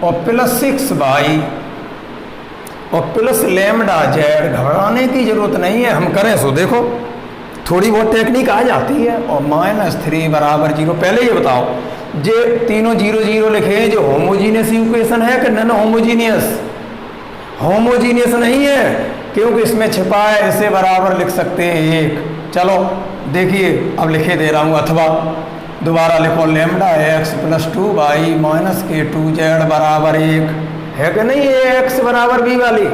और प्लस 6y और प्लस लैम्डा z। घबराने की जरूरत नहीं है, हम करें सो देखो, थोड़ी बहुत टेक्निक आ जाती है। और -3 बराबर 0। पहले ये बताओ, जे तीनों 0 0 लिखे हैं, जो होमोजीनियस इक्वेशन है कि नॉन होमोजीनियस? होमोजीनियस नहीं है, क्योंकि इसमें छिपा है, इसे बराबर लिख सकते हैं 1। चलो देखिए, अब लिखे दे रहा हूँ, अथवा दोबारा लिखो, lambda x plus 2y minus के 2z बराबर 1 है कि नहीं, ये एक्स बराबर बी वाली।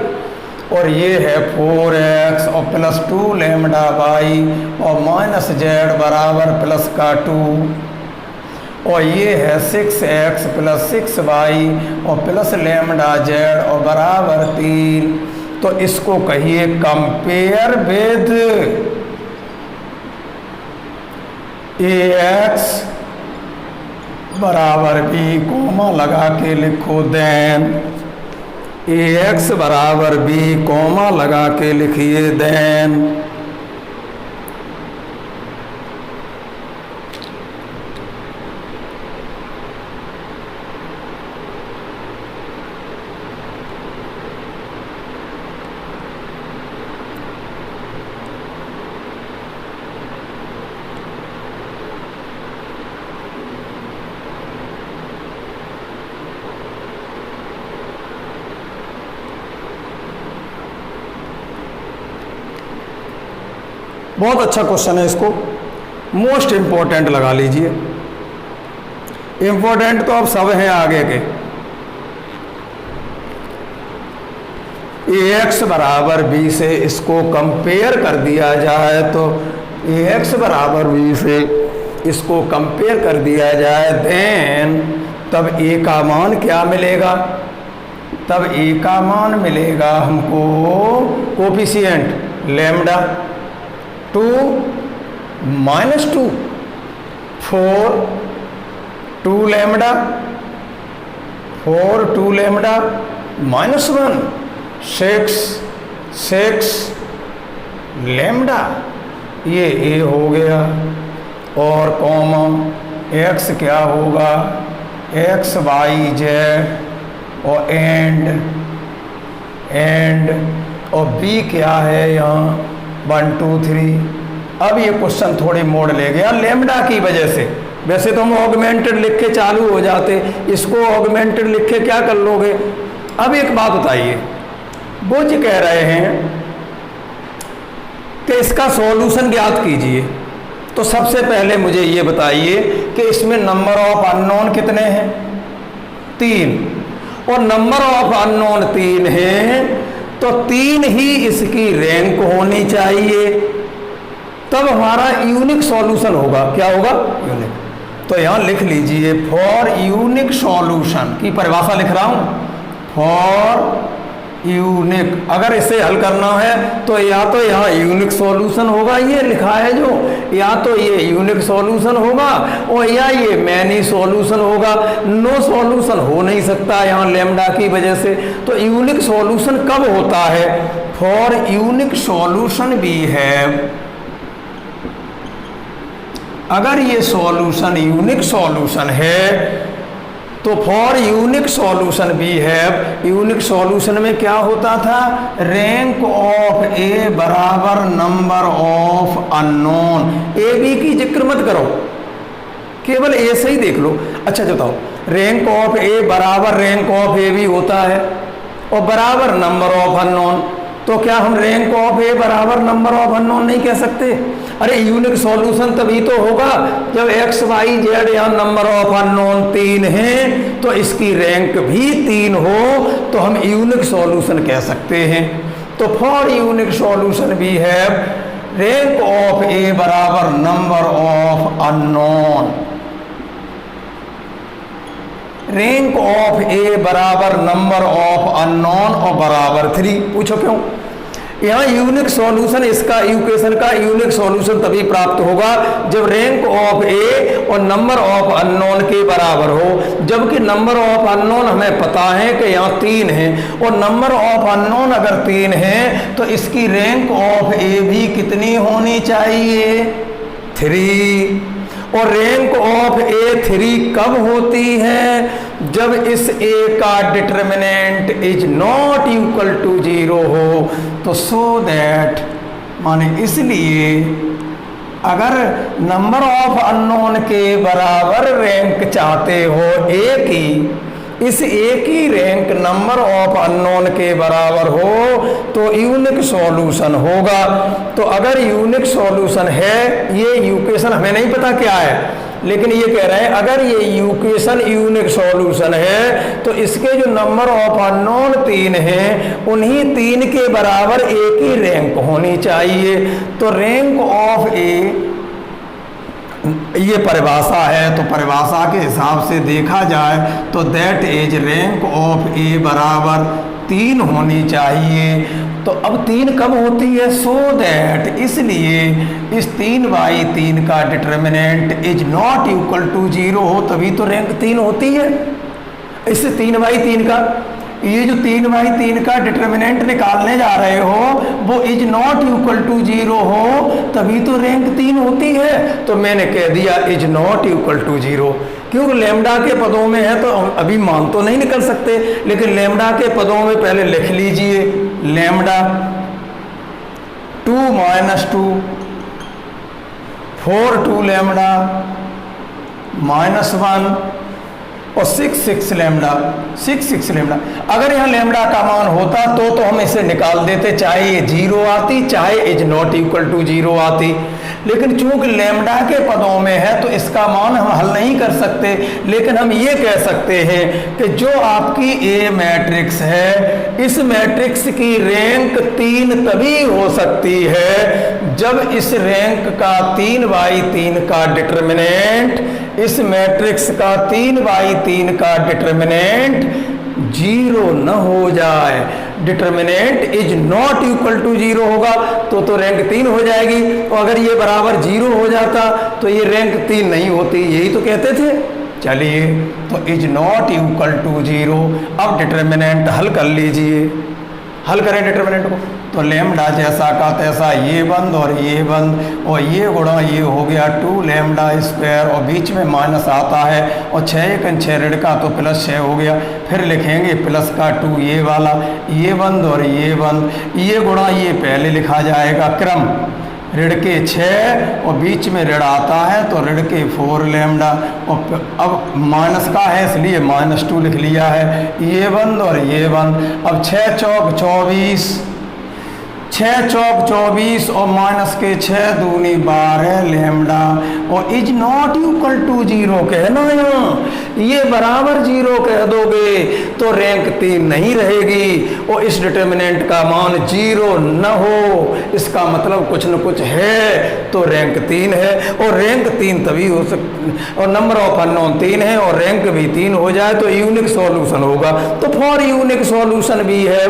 और ये है 4x और प्लस 2 लैम्डा y और माइनस z बराबर प्लस का 2। और ये है 6x प्लस 6y और प्लस लैम्डा z और बराबर 3। तो इसको कहिए कंपेयर विद ax बराबर b, कोमा लगा के लिखो, देन ax बराबर b, कोमा लगा के लिखिए, देन बहुत अच्छा क्वेश्चन है, इसको मोस्ट इम्पोर्टेंट लगा लीजिए। इम्पोर्टेंट तो अब सब हैं आगे के। ax बराबर b से इसको कंपेयर कर दिया जाए तो ax बराबर b से इसको कंपेयर कर दिया जाए, देन तब a का मान क्या मिलेगा? तब a का मान मिलेगा हमको coefficient lambda 2 -2 4 2 lambda 4 2 lambda -1 6 lambda, ये a हो गया। और कॉमा x क्या होगा, x y z और एंड और b क्या है यहाँ 1 2 3। अब ये क्वेश्चन थोड़े मोड़ ले गया लैम्डा की वजह से। वैसे तो हम ऑगमेंटेड लिख के चालू हो जाते, इसको ऑगमेंटेड लिख के क्या कर लोगे। अब एक बात बताइए, वो जी कह रहे हैं कि इसका सॉल्यूशन ज्ञात कीजिए। तो सबसे पहले मुझे ये बताइए कि इसमें नंबर ऑफ अननोन कितने हैं? 3। और नंबर ऑफ अननोन 3 हैं तो 3 ही इसकी रैंक होनी चाहिए, तब हमारा यूनिक सॉल्यूशन होगा। क्या होगा? यूनिक। तो यहाँ लिख लीजिए, फॉर यूनिक सॉल्यूशन की परिभाषा लिख रहा हूँ, फॉर यूनिक। अगर इसे हल करना है तो या तो यहाँ यूनिक सॉल्यूशन होगा, ये लिखा है जो, या तो ये यूनिक सॉल्यूशन होगा और या ये मैनी सॉल्यूशन होगा। नो सॉल्यूशन हो नहीं सकता यहाँ लैम्डा की वजह से। तो यूनिक सॉल्यूशन कब होता है? फॉर यूनिक सॉल्यूशन भी है, अगर ये सॉल्यूशन यूनिक सॉल्यूशन है तो फॉर यूनिक सॉल्यूशन भी है। यूनिक सॉल्यूशन में क्या होता था? रैंक ऑफ ए बराबर number of unknown. A B की जिक्र मत करो, केवल ए से ही देख लो। अच्छा बताओ, रैंक ऑफ ए बराबर रैंक ऑफ ए भी होता है और बराबर नंबर ऑफ अननोन। तो क्या हम रैंक ऑफ ए बराबर नंबर ऑफ अननोन नहीं कह सकते? अरे यूनिक सॉल्यूशन तभी तो होगा जब एक्स वाई जेड या नंबर ऑफ अननोन 3 हैं, तो इसकी रैंक भी 3 हो तो हम यूनिक सॉल्यूशन कह सकते हैं। तो फॉर यूनिक सॉल्यूशन भी है रैंक ऑफ ए बराबर number of unknown. Rank of A बराबर नंबर ऑफ अननोन और बराबर 3। पूछो क्यों? यहाँ यूनिक सॉल्यूशन, इसका इक्वेशन का यूनिक सॉल्यूशन तभी प्राप्त होगा जब रैंक ऑफ ए और नंबर ऑफ अननोन के बराबर हो। जबकि नंबर ऑफ अननोन हमें पता है कि यहाँ 3 है और नंबर ऑफ अननोन अगर 3 है तो इसकी रैंक ऑफ ए भी कितनी होनी चाहिए? 3। और रैंक ऑफ ए 3 कब होती है? जब इस ए का determinant is not equal to 0 हो। तो सो दैट माने इसलिए अगर नंबर ऑफ अननोन के बराबर रैंक चाहते हो ए की, इस ए की रैंक नंबर ऑफ अननोन के बराबर हो तो यूनिक सॉल्यूशन होगा। तो अगर यूनिक सॉल्यूशन है, ये इक्वेशन हमें नहीं पता क्या है, लेकिन ये कह रहे हैं अगर ये इक्वेशन यूनिक सॉल्यूशन है तो इसके जो नंबर ऑफ अननोन 3 हैं उन्हीं 3 के बराबर ए की रैंक होनी चाहिए। तो रैंक ऑफ ए ये परिभाषा है, तो परिभाषा के हिसाब से देखा जाए तो that is rank of A बराबर 3 होनी चाहिए। तो अब 3 कब होती है? सो दैट इसलिए इस 3/3 का determinant is not equal to 0 हो तभी तो रैंक 3 होती है। इससे 3/3 का ये जो 3/3 का डिटर्मिनेंट निकालने जा रहे हो वो इज नॉट इक्वल टू 0 हो तभी तो रैंक 3 होती है। तो मैंने कह दिया इज नॉट इक्वल टू 0, क्योंकि लैम्डा के पदों में है तो अभी मान तो नहीं निकल सकते, लेकिन लैम्डा के पदों में पहले लिख लीजिए लैम्डा 2 - 2 4 2 लैम्डा -1 और 6 लैम्डा 6 लैम्डा। अगर यहाँ लैम्डा का मान होता तो हम इसे निकाल देते, चाहे ये 0 आती चाहे इज नॉट इक्वल टू 0 आती। लेकिन चूंकि लैम्डा के पदों में है तो इसका मान हम हल नहीं कर सकते, लेकिन हम ये कह सकते हैं कि जो आपकी ए मैट्रिक्स है इस मैट्रिक्स की रैंक 3 तभी हो सकती है जब इस रैंक का 3/3 का डिटर्मिनेंट, इस मैट्रिक्स का 3/3 का डिटर्मिनेंट 0 न हो जाए। Determinant is not equal to 0 होगा तो रैंक 3 हो जाएगी, और अगर ये बराबर 0 हो जाता तो ये रैंक 3 नहीं होती, यही तो कहते थे। चलिए, तो इज नॉट इक्वल टू 0। अब डिटर्मिनेंट हल कर लीजिए, हल करें डिटर्मिनेंट को। तो लैम्डा जैसा का तैसा ये बंद और ये बंद और ये गुणा ये हो गया 2 लैम्डा स्क्वायर और बीच में माइनस आता है और 6 × 6 ऋण का तो +6 हो गया। फिर लिखेंगे प्लस का 2 ये वाला, ये बंद और ये बंद, ये गुणा ये पहले लिखा जाएगा क्रम ऋण के 6 और बीच में ऋण आता है तो ऋण के 4 लैम्डा और अब माइनस का है इसलिए -2 लिख लिया है, ये बंद और ये बंद। अब 6 चौक 24, 6 चौक 24 और माइनस के 6 दूनी 12 लैम्डा और इज नॉट इक्वल टू 0 कहना यहाँ, ये बराबर 0 कह दोगे तो रैंक 3 नहीं रहेगी और इस डिटर्मिनेंट का मान 0 न हो, इसका मतलब कुछ न कुछ है तो रैंक 3 है। और रैंक 3 तभी हो सकती, और नंबर ऑफ अननोन 3 है और रैंक भी 3 हो जाए तो यूनिक सॉल्यूशन होगा। तो फॉर यूनिक सॉल्यूशन भी है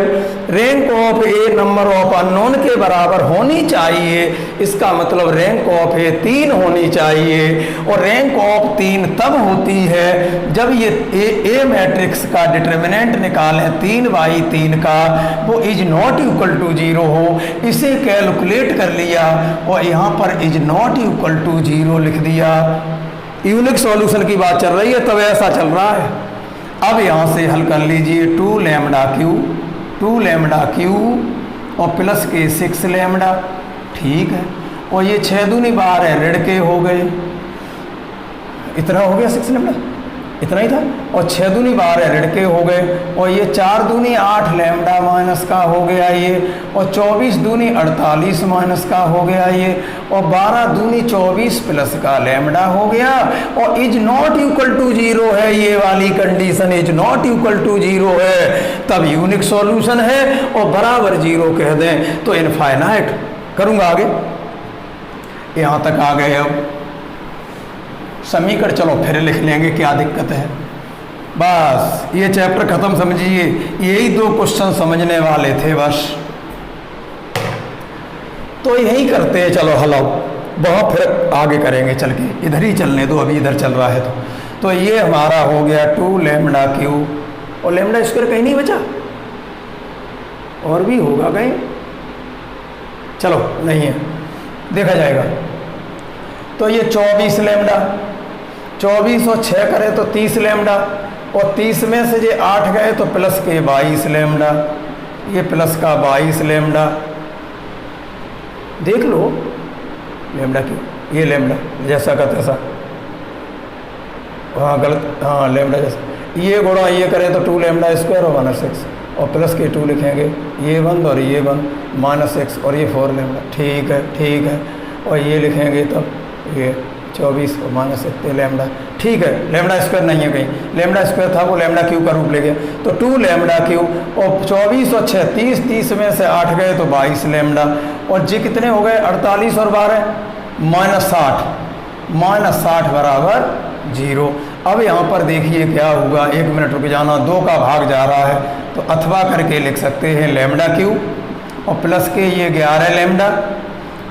rank of A number of unknown के बराबर होनी चाहिए, इसका मतलब रैंक ऑफ ए 3 होनी चाहिए। और रैंक ऑफ 3 तब होती है जब ये ए मैट्रिक्स का डिटर्मिनेंट निकालें 3/3 का, वो इज नॉट इक्वल टू 0 हो। इसे कैलकुलेट कर लिया और यहाँ पर इज नॉट इक्वल टू 0 लिख दिया। यूनिक सॉल्यूशन की बात चल रही है तब ऐसा चल रहा है। अब यहाँ से हल कर लीजिए 2 लैम्डा क्यू और प्लस के 6 लैम्डा, ठीक है। और ये 6 दूनी 12 ऋण के हो गए, इतना हो गया 6 लैम्डा, इतना ही था। और 6 दूनी 12 ऋण के हो गए और ये 4 दूनी 8 लैम्डा माइनस का हो गया ये, और 24 दूनी 48 माइनस का हो गया ये, और 12 दूनी 24 प्लस का लैम्डा हो गया। और इज नॉट इक्वल टू 0 है, ये वाली condition is not equal to 0 है तब यूनिक सॉल्यूशन है। और बराबर 0 कह दें तो इनफाइनाइट। करूँगा आगे, यहाँ तक आ गए। अब समीकरण चलो फिर लिख लेंगे, क्या दिक्कत है। बस ये चैप्टर खत्म समझिए, यही 2 क्वेश्चन समझने वाले थे बस। तो यही करते हैं, चलो हलो बहुत फिर आगे करेंगे चल के, इधर ही चलने दो, अभी इधर चल रहा है। तो ये हमारा हो गया 2 लैम्डा क्यू और लैम्डा स्क्वायर कहीं नहीं बचा, और भी होगा कहीं, चलो नहीं है, देखा जाएगा। तो ये 24 लैम्डा, 24 और 6 करें तो 30 लैम्डा, और 30 में से ये 8 गए तो प्लस के 22 लैम्डा, ये प्लस का 22 लैम्डा। देख लो लैम्डा क्यों, ये लैम्डा जैसा का तैसा, हाँ गलत, हाँ लैम्डा जैसा, ये गुणा ये करें तो 2 लैम्डा स्क्वायर और माइनस 6 और प्लस के 2 लिखेंगे, ये 1 और ये 1 माइनस 6 और ये 4 लैम्डा, ठीक है ठीक है। और ये लिखेंगे तब ये 24 और माइनस 6 लैम्डा, ठीक है। लैम्डा स्क्वायर नहीं है कहीं, लैम्डा स्क्वायर था वो लैम्डा क्यू का रूप ले गया। तो 2 लैम्डा क्यू और 24 और 6 30, 30 में से 8 गए तो 22 लैम्डा, और जी कितने हो गए 48 और 12 माइनस 60 बराबर 0। अब यहाँ पर देखिए क्या होगा, 1 मिनट रुक जाना, 2 का भाग जा रहा है तो अथवा करके लिख सकते हैं लैम्डा क्यू और प्लस के ये 11 लैम्डा,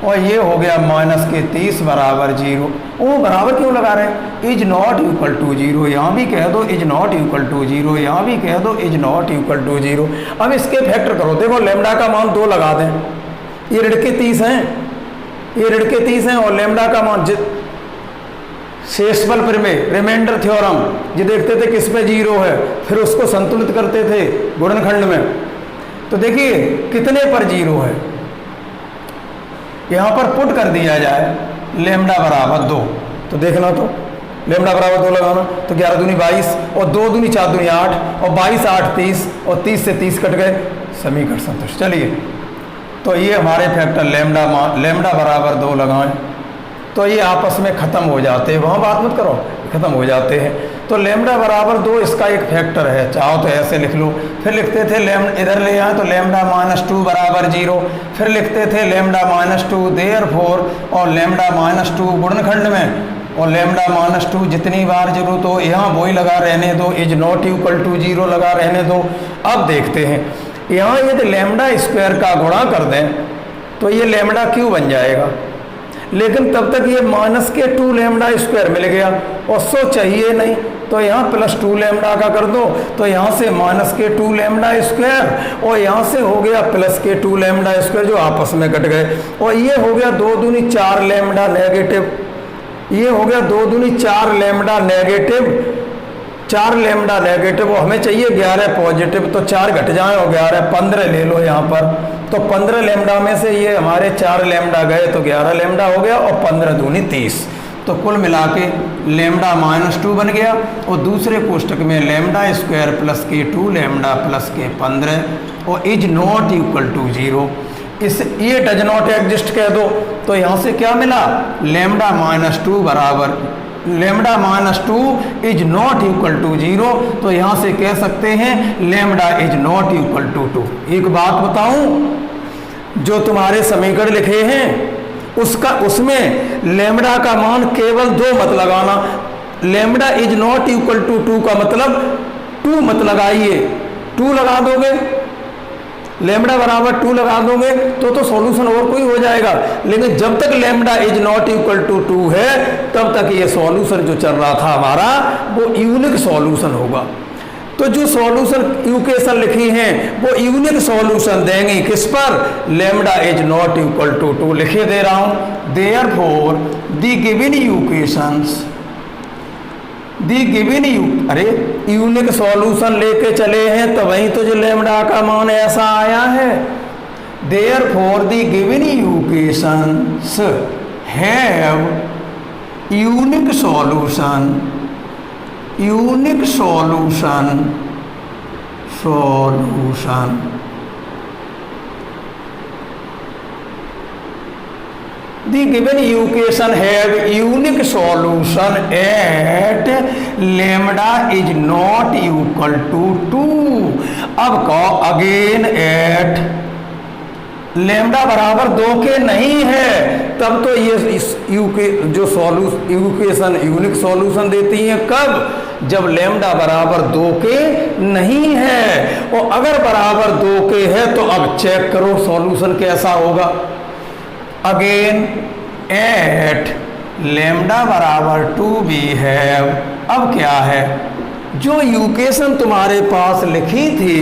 और ये हो गया माइनस के 30 बराबर 0। वो बराबर क्यों लगा रहे हैं, इज नॉट इक्वल टू 0, यहाँ भी कह दो इज नॉट इक्वल टू 0, यहाँ भी कह दो इज नॉट इक्वल टू 0। अब इसके फैक्टर करो, देखो लैम्डा का मान 2 लगा दें, ये ऋण के 30 हैं, ये ऋण के 30 हैं, और लैम्डा का मान शेषफल प्रमेय रिमाइंडर थ्योरम जो देखते थे किस पे 0 है, फिर उसको संतुलित करते थे गुणनखंड में। तो देखिए कितने पर 0 है, यहाँ पर पुट कर दिया जाए लैम्डा बराबर 2, तो देखना तो लैम्डा बराबर 2 लगाना, तो 11 दूनी 22 और 2 दूनी 4 दूनी 8 और 22 8 30 और 30 से 30 कट गए, समीकरण संतुष्ट। चलिए तो ये हमारे फैक्टर लैम्डा बराबर 2 लगाएं तो ये आपस में ख़त्म हो जाते हैं, वहाँ बात मत करो, ख़त्म हो जाते हैं। तो लैम्डा बराबर 2 इसका एक फैक्टर है, चाहो तो ऐसे लिख लो। फिर लिखते थे इधर ले आए तो लैम्डा माइनस 2 बराबर 0, फिर लिखते थे लैम्डा माइनस 2 देयरफॉर, और लैम्डा माइनस 2 गुणनखंड में, और लैम्डा माइनस 2 जितनी बार जरूरत हो, यहाँ वही लगा रहने दो, इज नॉट इक्वल टू 0 लगा रहने दो। अब देखते हैं यहाँ यदि लैम्डा स्क्वायर का गुणा कर दें तो ये लैम्डा क्यू बन जाएगा, लेकिन तब तक ये माइनस के 2 लैम्डा स्क्वायर मिल गया और सो चाहिए नहीं, तो यहाँ प्लस 2 लैम्डा का कर दो, तो यहाँ से माइनस के 2 लैम्डा स्क्वायर और यहाँ से हो गया प्लस के 2 लैम्डा स्क्वायर जो आपस में कट गए, और ये हो गया 2 दूनी 4 लैम्डा नेगेटिव, ये हो गया 2 दूनी 4 लैम्डा नेगेटिव, 4 लैम्डा नेगेटिव, और हमें चाहिए 11 पॉजिटिव, तो 4 घट जाए और 11 15 ले लो यहाँ पर, तो 15 लैम्डा में से ये हमारे 4 लैम्डा गए तो 11 लैम्डा हो गया, और 15 दूनी 30, तो कुल मिला के लैम्डा माइनस 2 बन गया। और दूसरे कोष्टक में लैम्डा स्क्वायर प्लस के 2 लैम्डा प्लस के 15 और इज नॉट इक्वल टू 0। इस ये डज नॉट एग्जिस्ट कह दो तो यहाँ से क्या मिला, लेमडा माइनस टू बराबर lambda minus two is not equal to 0, तो यहाँ से कह सकते हैं lambda is not equal to 2। एक बात बताऊं, जो तुम्हारे समीकरण लिखे हैं उसमें लेमडा का मान केवल 2 मत लगाना। Lambda is not equal to 2 का मतलब 2 मत लगाइए, 2 लगा दोगे, लेमडा बराबर 2 लगा दोगे तो सॉल्यूशन और कोई हो जाएगा। लेकिन जब तक lambda is not equal to 2 है तब तक ये सॉल्यूशन जो चल रहा था हमारा वो यूनिक सॉल्यूशन होगा। तो जो सॉल्यूशन इक्वेशन लिखी हैं वो यूनिक सॉल्यूशन देंगे किस पर, lambda is not equal to 2 लिखे दे रहा हूं। Therefore the given equations are unique solution लेके चले हैं तो वही तो जो लेमडा का मान ऐसा आया है। Therefore the given equations have unique solution The given equation have unique solution at lambda is not equal to 2। अब कहो अगेन एट लेमडा बराबर 2 के नहीं है, तब तो ये इस जो इक्वेशन यूनिक सॉल्यूशन देती है कब, जब लेमडा बराबर 2 के नहीं है। और अगर बराबर 2 के है तो अब चेक करो सॉल्यूशन कैसा होगा। अगेन एट लेमडा बराबर 2 भी है। अब क्या है, जो इक्वेशन तुम्हारे पास लिखी थी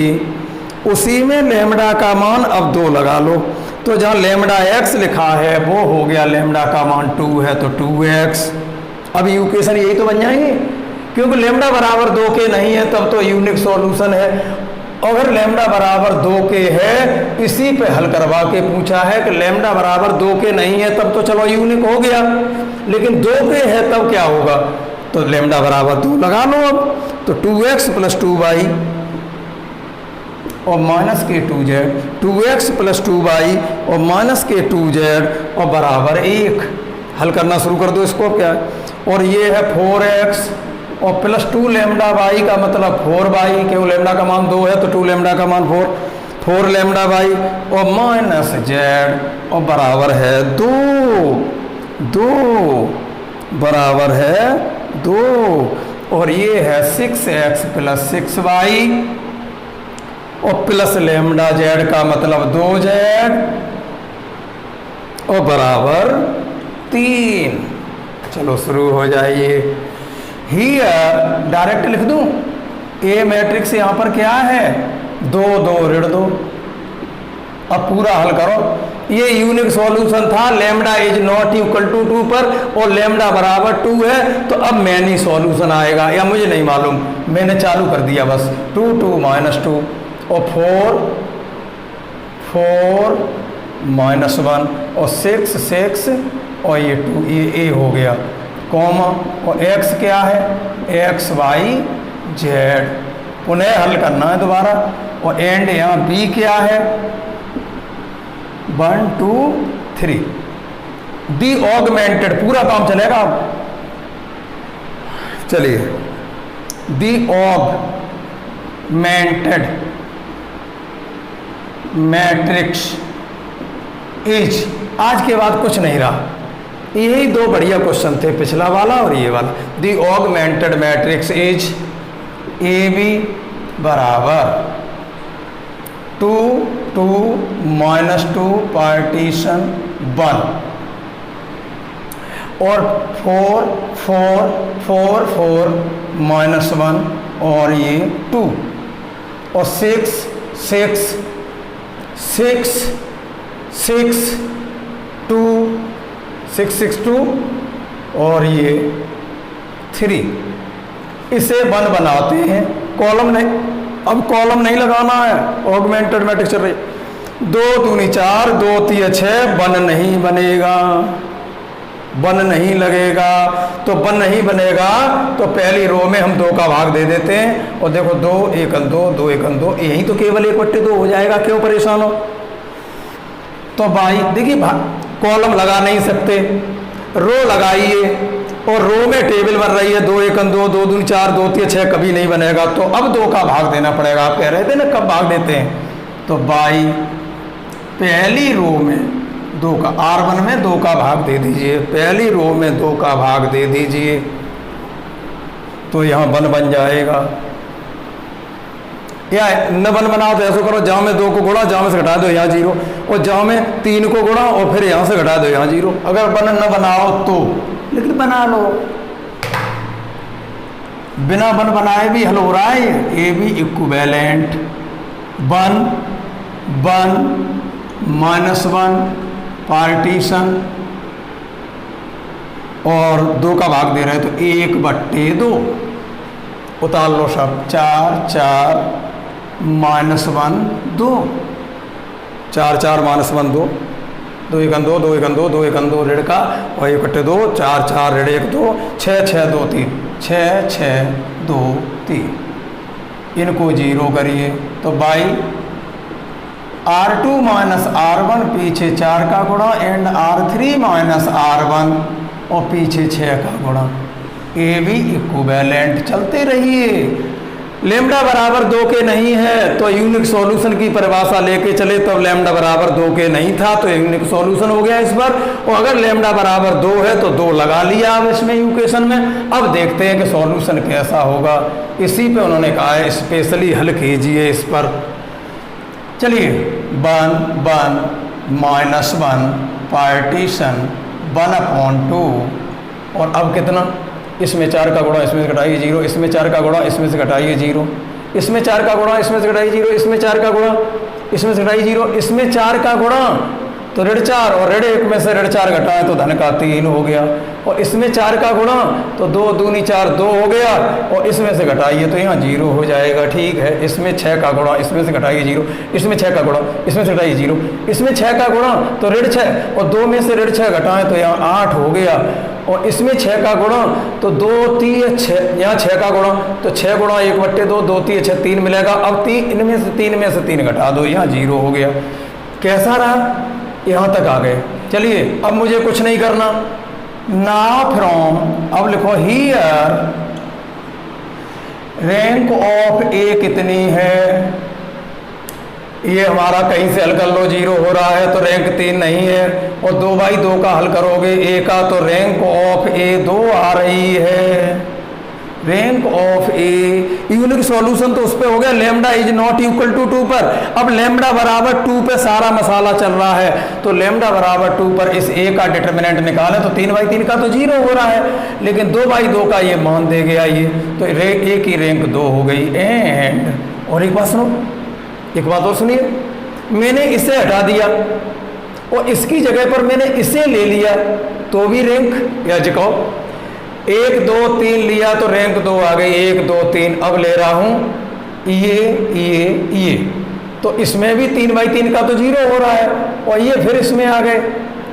उसी में लेमडा का मान अब 2 लगा लो, तो जहाँ लेमडा x लिखा है वो हो गया लेमडा का मान 2 है तो 2x। अब इक्वेशन यही तो बन जाएंगे, क्योंकि लेमडा बराबर 2 के नहीं है तब तो यूनिक सॉल्यूशन है। अगर लेमडा बराबर 2 के है, इसी पे हल करवा के पूछा है कि लेमडा बराबर 2 के नहीं है तब तो चलो यूनिक हो गया, लेकिन 2 के है तब क्या होगा, तो लेमडा बराबर 2 लगा लो। अब तो 2x प्लस 2y और माइनस के 2z, 2x प्लस 2y और माइनस के 2z और बराबर 1। हल करना शुरू कर दो इसको, क्या है, और ये है 4x और प्लस 2 लेमडा वाई का मतलब 4y, क्यों लेमडा का मान 2 है तो 2 लेमडा का मान 4 लेमडा वाई और माइनस z और बराबर है 2 बराबर है 2 और ये है 6x प्लस 6y और प्लस लेमडा z का मतलब 2z और बराबर 3। चलो शुरू हो जाइए। हियर डायरेक्ट लिख दूं, ए मैट्रिक्स यहाँ पर क्या है 2 2 ऋण 2। अब पूरा हल करो। ये यूनिक सॉल्यूशन था lambda is not equal to 2 पर और लेमडा बराबर 2 है, तो अब मैनी सॉल्यूशन आएगा या मुझे नहीं मालूम, मैंने चालू कर दिया बस। 2 2 माइनस 2 और 4 माइनस 1 और 6 6 और ये 2, ये ए हो गया कॉमा और x क्या है x y z। पुनः हल करना है दोबारा और एंड यहाँ b क्या है 1 2 3 दी ऑगमेंटेड, पूरा काम चलेगा अब। चलिए, दी ऑगमेंटेड मैट्रिक्स इज, आज के बाद कुछ नहीं रहा, यही 2 बढ़िया क्वेश्चन थे, पिछला वाला और ये वाला। The augmented matrix is A B बराबर 2 2 माइनस 2 पार्टीशन 1 और 4 4 4 4 माइनस 1 और ये 2 और 6 6 6 6 2 6 6 2 और ये 3। इसे 1 बनाते हैं, कॉलम नहीं, अब कॉलम नहीं लगाना है, ऑगमेंटेड मैट्रिक्स चल रही। 2 दूनी 4 2 3 6 1 नहीं बनेगा, 1 नहीं लगेगा, तो 1 नहीं बनेगा तो पहली रो में हम 2 का भाग दे देते हैं और देखो 2 1 2 2 1 2, यही तो केवल 1/2 हो जाएगा, क्यों परेशान हो। तो बाई देखिए कॉलम लगा नहीं सकते, रो लगाइए और रो में टेबल बन रही है 2 एकम 2, 2 दूनी 4, 2 3 6 कभी नहीं बनेगा, तो अब 2 का भाग देना पड़ेगा। आप कह रहे थे ना कब भाग देते हैं, तो बाई पहली रो में 2 का, R1 में 2 का भाग दे दीजिए, पहली रो में 2 का भाग दे दीजिए, तो यहाँ 1 बन जाएगा। या न 1 बनाओ तो ऐसा करो, जहाँ में 2 को गुणा, जहाँ में से घटा दो यहाँ 0, और जहाँ में 3 को गुणा और फिर यहाँ से घटा दो यहाँ 0। अगर 1 न बनाओ तो, लेकिन बना लो, बिना 1 बनाए भी हल हो रहा है। ए बी इक्विवेलेंट 1 1 -1 पार्टीशन और 2 का भाग दे रहे हैं, तो 1/2 उतार लो सब, 4 4 -1 2, 4 4 -1 2, 2 एकम 2, 2 एकम 2, 2 एकम 2 ऋण का और 1/2, 4 4 ऋण 1 2, 6 6 2 3, 6 6 2 3, इनको 0 करिए, तो बाई R2 - R1 पीछे 4 का गुणा एंड R3 - R1 और पीछे 6 का गुणा, ए बी इक्विवेलेंट। चलते रहिए, लैम्डा बराबर 2 के नहीं है तो यूनिक सॉल्यूशन की परिभाषा लेके चले, तब लैम्डा बराबर 2 के नहीं था तो यूनिक सॉल्यूशन हो गया इस पर, और अगर लैम्डा बराबर 2 है तो 2 लगा लिया अब इसमें इक्वेशन में। अब देखते हैं कि सॉल्यूशन कैसा होगा, इसी पे उन्होंने कहा है स्पेशली हल कीजिए इस पर। चलिए 1 1 -1 पार्टीशन 1/2, और अब कितना, इसमें 4 का गुणा इसमें से घटाइए 0, इसमें 4 का गुणा इसमें से घटाइए 0, इसमें 4 का गुणा इसमें से घटाइए 0, इसमें 4 का गुणा इसमें से घटाइए 0, इसमें 4 का गुणा तो ऋण 4 और ऋण 1 में से ऋण 4 घटाएं तो धन का 3 हो गया, और इसमें 4 का गुणा तो 2 दूनी 4 2 हो गया, और इसमें से घटाइए तो यहाँ 0 हो जाएगा। ठीक है, इसमें 6 का गुणा इसमें से घटाइए 0, इसमें 6 का गुणा इसमें से घटाइए 0, इसमें 6 का गुणा तो ऋण 6 और 2 में से ऋण 6 घटाएं तो यहाँ 8 हो गया, और इसमें 6 का गुणा तो 2 3 6, यहाँ 6 का गुणा तो 6 गुणा 1/2, 2 3 6 3 मिलेगा। अब 3 इनमें से 3 में से 3 घटा दो, यहाँ 0 हो गया। कैसा रहा, यहाँ तक आ गए। चलिए अब मुझे कुछ नहीं करना, नाउ फ्रॉम, अब लिखो हियर रैंक ऑफ ए कितनी है, ये हमारा कहीं से हल कर लो, 0 हो रहा है तो रैंक 3 नहीं है, और 2/2 का हल करोगे ए का तो रैंक ऑफ ए 2 आ रही है। Rank of A unique solution तो उस पे हो गया, lambda is not equal to 2 पर। अब लैम्डा बराबर 2 पे सारा मसाला चल रहा है, तो लैम्डा बराबर 2 पर इस ए का डिटरमिनेंट निकाले तो 3/3 का तो 0 हो रहा है, लेकिन 2/2 का ये मान दे गया ये, तो ए की रैंक 2 हो गई। एंड और एक बात सुनो, एक बात और सुनिए, मैंने इसे हटा दिया और इसकी जगह पर मैंने इसे ले लिया तो भी रैंक, या जिको 1 2 3 लिया तो रैंक 2 आ गई, 1 2 3। अब ले रहा हूं ये, तो इसमें भी 3/3 का तो 0 हो रहा है, और ये फिर इसमें आ गए,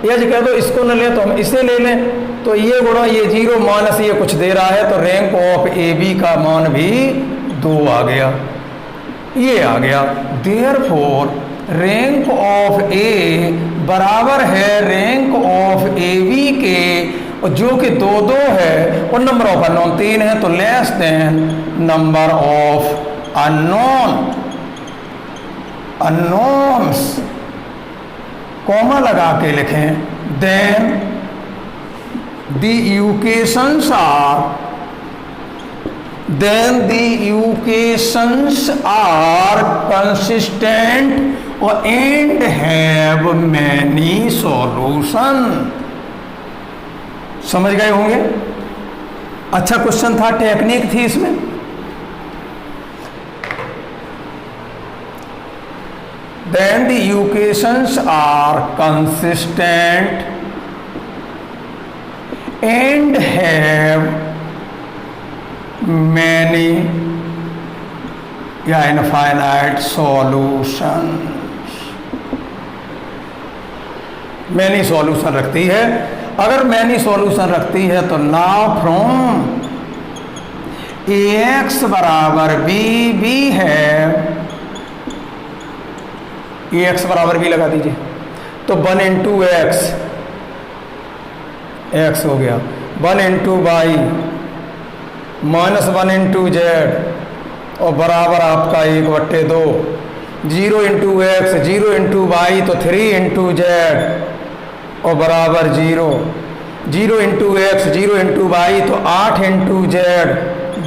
या जो कह दो इसको न लें तो हम इसे ले लें, तो ये गुणा ये 0 माइनस ये कुछ दे रहा है, तो रैंक ऑफ ए बी का मान भी 2 आ गया, ये आ गया। देयरफॉर रैंक ऑफ ए बराबर है रैंक ऑफ ए बी के, और जो कि 2 2 है, और नंबर ऑफ अननोन 3 है, तो less than number of unknowns, comma लगा के लिखें, then the equations are consistent और एंड हैव मैनी सॉल्यूशन। समझ गए होंगे, अच्छा क्वेश्चन था, टेक्निक थी इसमें। Then the equations are consistent and have many infinite solutions। Many solution रखती है, अगर मैनी सॉल्यूशन रखती है तो नाउ फ्रॉम ax बराबर b है, ax बराबर b लगा दीजिए, तो 1 इंटू एक्स हो गया, 1 into Y minus 1 into Z और बराबर आपका 1/2। 0 इंटू एक्स 0 इंटू वाई तो 3 इंटू जेड और बराबर 0। 0 इंटू एक्स 0 इंटू वाई तो 8 इंटू जेड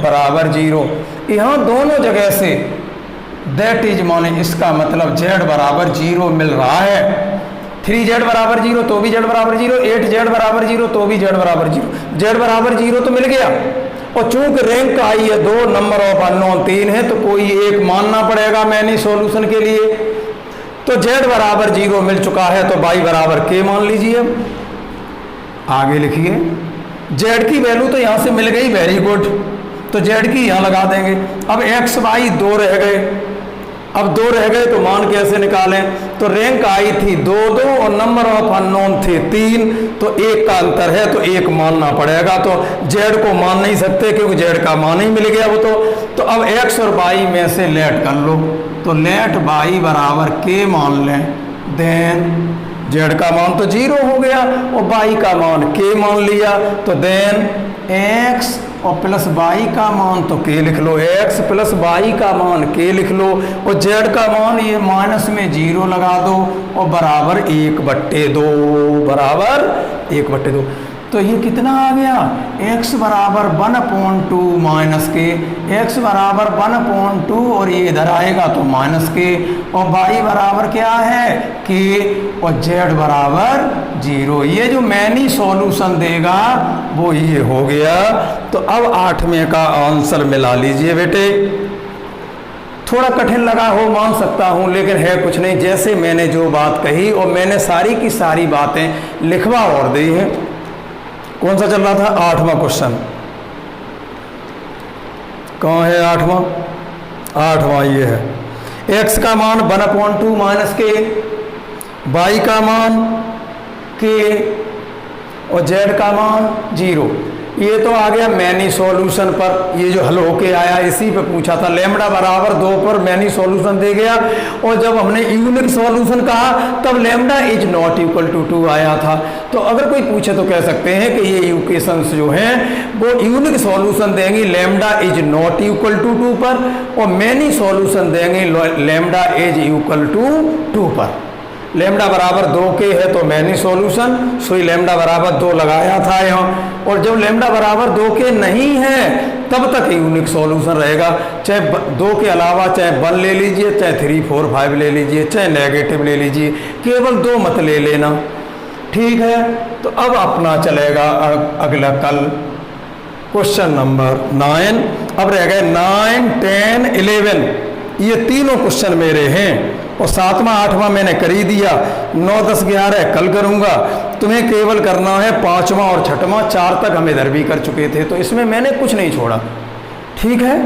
बराबर 0। यहाँ दोनों जगह से दैट इज माने इसका मतलब जेड बराबर 0 मिल रहा है। 3z बराबर 0 तो भी z बराबर 0, 8z बराबर 0 तो भी z बराबर 0, z बराबर 0 तो मिल गया। और चूंकि रैंक आई है 2, नंबर ऑफ अननोन 3 है, तो कोई एक मानना पड़ेगा मैनी सॉल्यूशन के लिए। तो z बराबर 0 मिल चुका है तो y बराबर k मान लीजिए। आगे लिखिए, z की वैल्यू तो यहाँ से मिल गई, वेरी गुड, तो z की यहाँ लगा देंगे। अब x y 2 रह गए, अब 2 रह गए तो मान कैसे निकालें? तो रैंक आई थी 2 2 और नंबर ऑफ अननोन थे 3, तो 1 का अंतर है तो 1 मानना पड़ेगा। तो जेड को मान नहीं सकते क्योंकि जेड का मान ही मिल गया वो तो अब एक्स और वाई में से लेट कर लो, तो लेट वाई बराबर के मान लें, देन जेड का मान तो 0 हो गया और वाई का मान के मान लिया, तो देन एक्स और प्लस वाई का मान तो के लिख लो, एक्स प्लस वाई का मान के लिख लो और जेड का मान ये माइनस में 0 लगा दो और बराबर 1/2, बराबर 1/2। तो ये कितना आ गया? x बराबर 1/2 माइनस के, x बराबर 1/2 और ये इधर आएगा तो माइनस के, और y बराबर क्या है? k, और z बराबर 0। ये जो मैनी सॉल्यूशन देगा वो ये हो गया। तो अब 8वें का आंसर मिला लीजिए बेटे। थोड़ा कठिन लगा हो मान सकता हूँ, लेकिन है कुछ नहीं, जैसे मैंने जो बात कही और मैंने सारी की सारी बातें लिखवा और दी है। कौन सा चल रहा था? 8वां क्वेश्चन। कहाँ है 8वां? 8वां ये है, x का मान 1/2 माइनस के, y का मान के और z का मान 0। ये तो आ गया मैनी सॉल्यूशन पर, ये जो हल होके आया इसी पे पूछा था। लैम्बडा बराबर 2 पर मैनी सॉल्यूशन दे गया, और जब हमने यूनिक सॉल्यूशन कहा तब lambda is not equal to 2 आया था। तो अगर कोई पूछे तो कह सकते हैं कि ये इक्वेशंस जो हैं वो यूनिक सॉल्यूशन देंगी lambda is not equal to 2 पर, और मैनी सॉल्यूशन देंगे लैम्बडा इज इक्वल टू 2 पर। लैम्बडा बराबर 2 के है तो मैनी सॉल्यूशन, सो लैम्बडा बराबर 2 लगाया था यहाँ, और जब लैम्बडा बराबर 2 के नहीं है तब तक यूनिक सॉल्यूशन रहेगा। चाहे 2 के अलावा चाहे 1 ले लीजिए, चाहे 3 4 5 ले लीजिए, चाहे नेगेटिव ले लीजिए, केवल 2 मत ले लेना, ठीक है। तो अब अपना चलेगा अगला कल क्वेश्चन नंबर 9। अब रह गए 9 10 11, ये तीनों क्वेश्चन मेरे हैं, और 7वां 8वां मैंने कर ही दिया। 9 10 11 कल करूंगा। तुम्हें केवल करना है 5वां और 6वां, 4 तक हम इधर भी कर चुके थे, तो इसमें मैंने कुछ नहीं छोड़ा, ठीक है।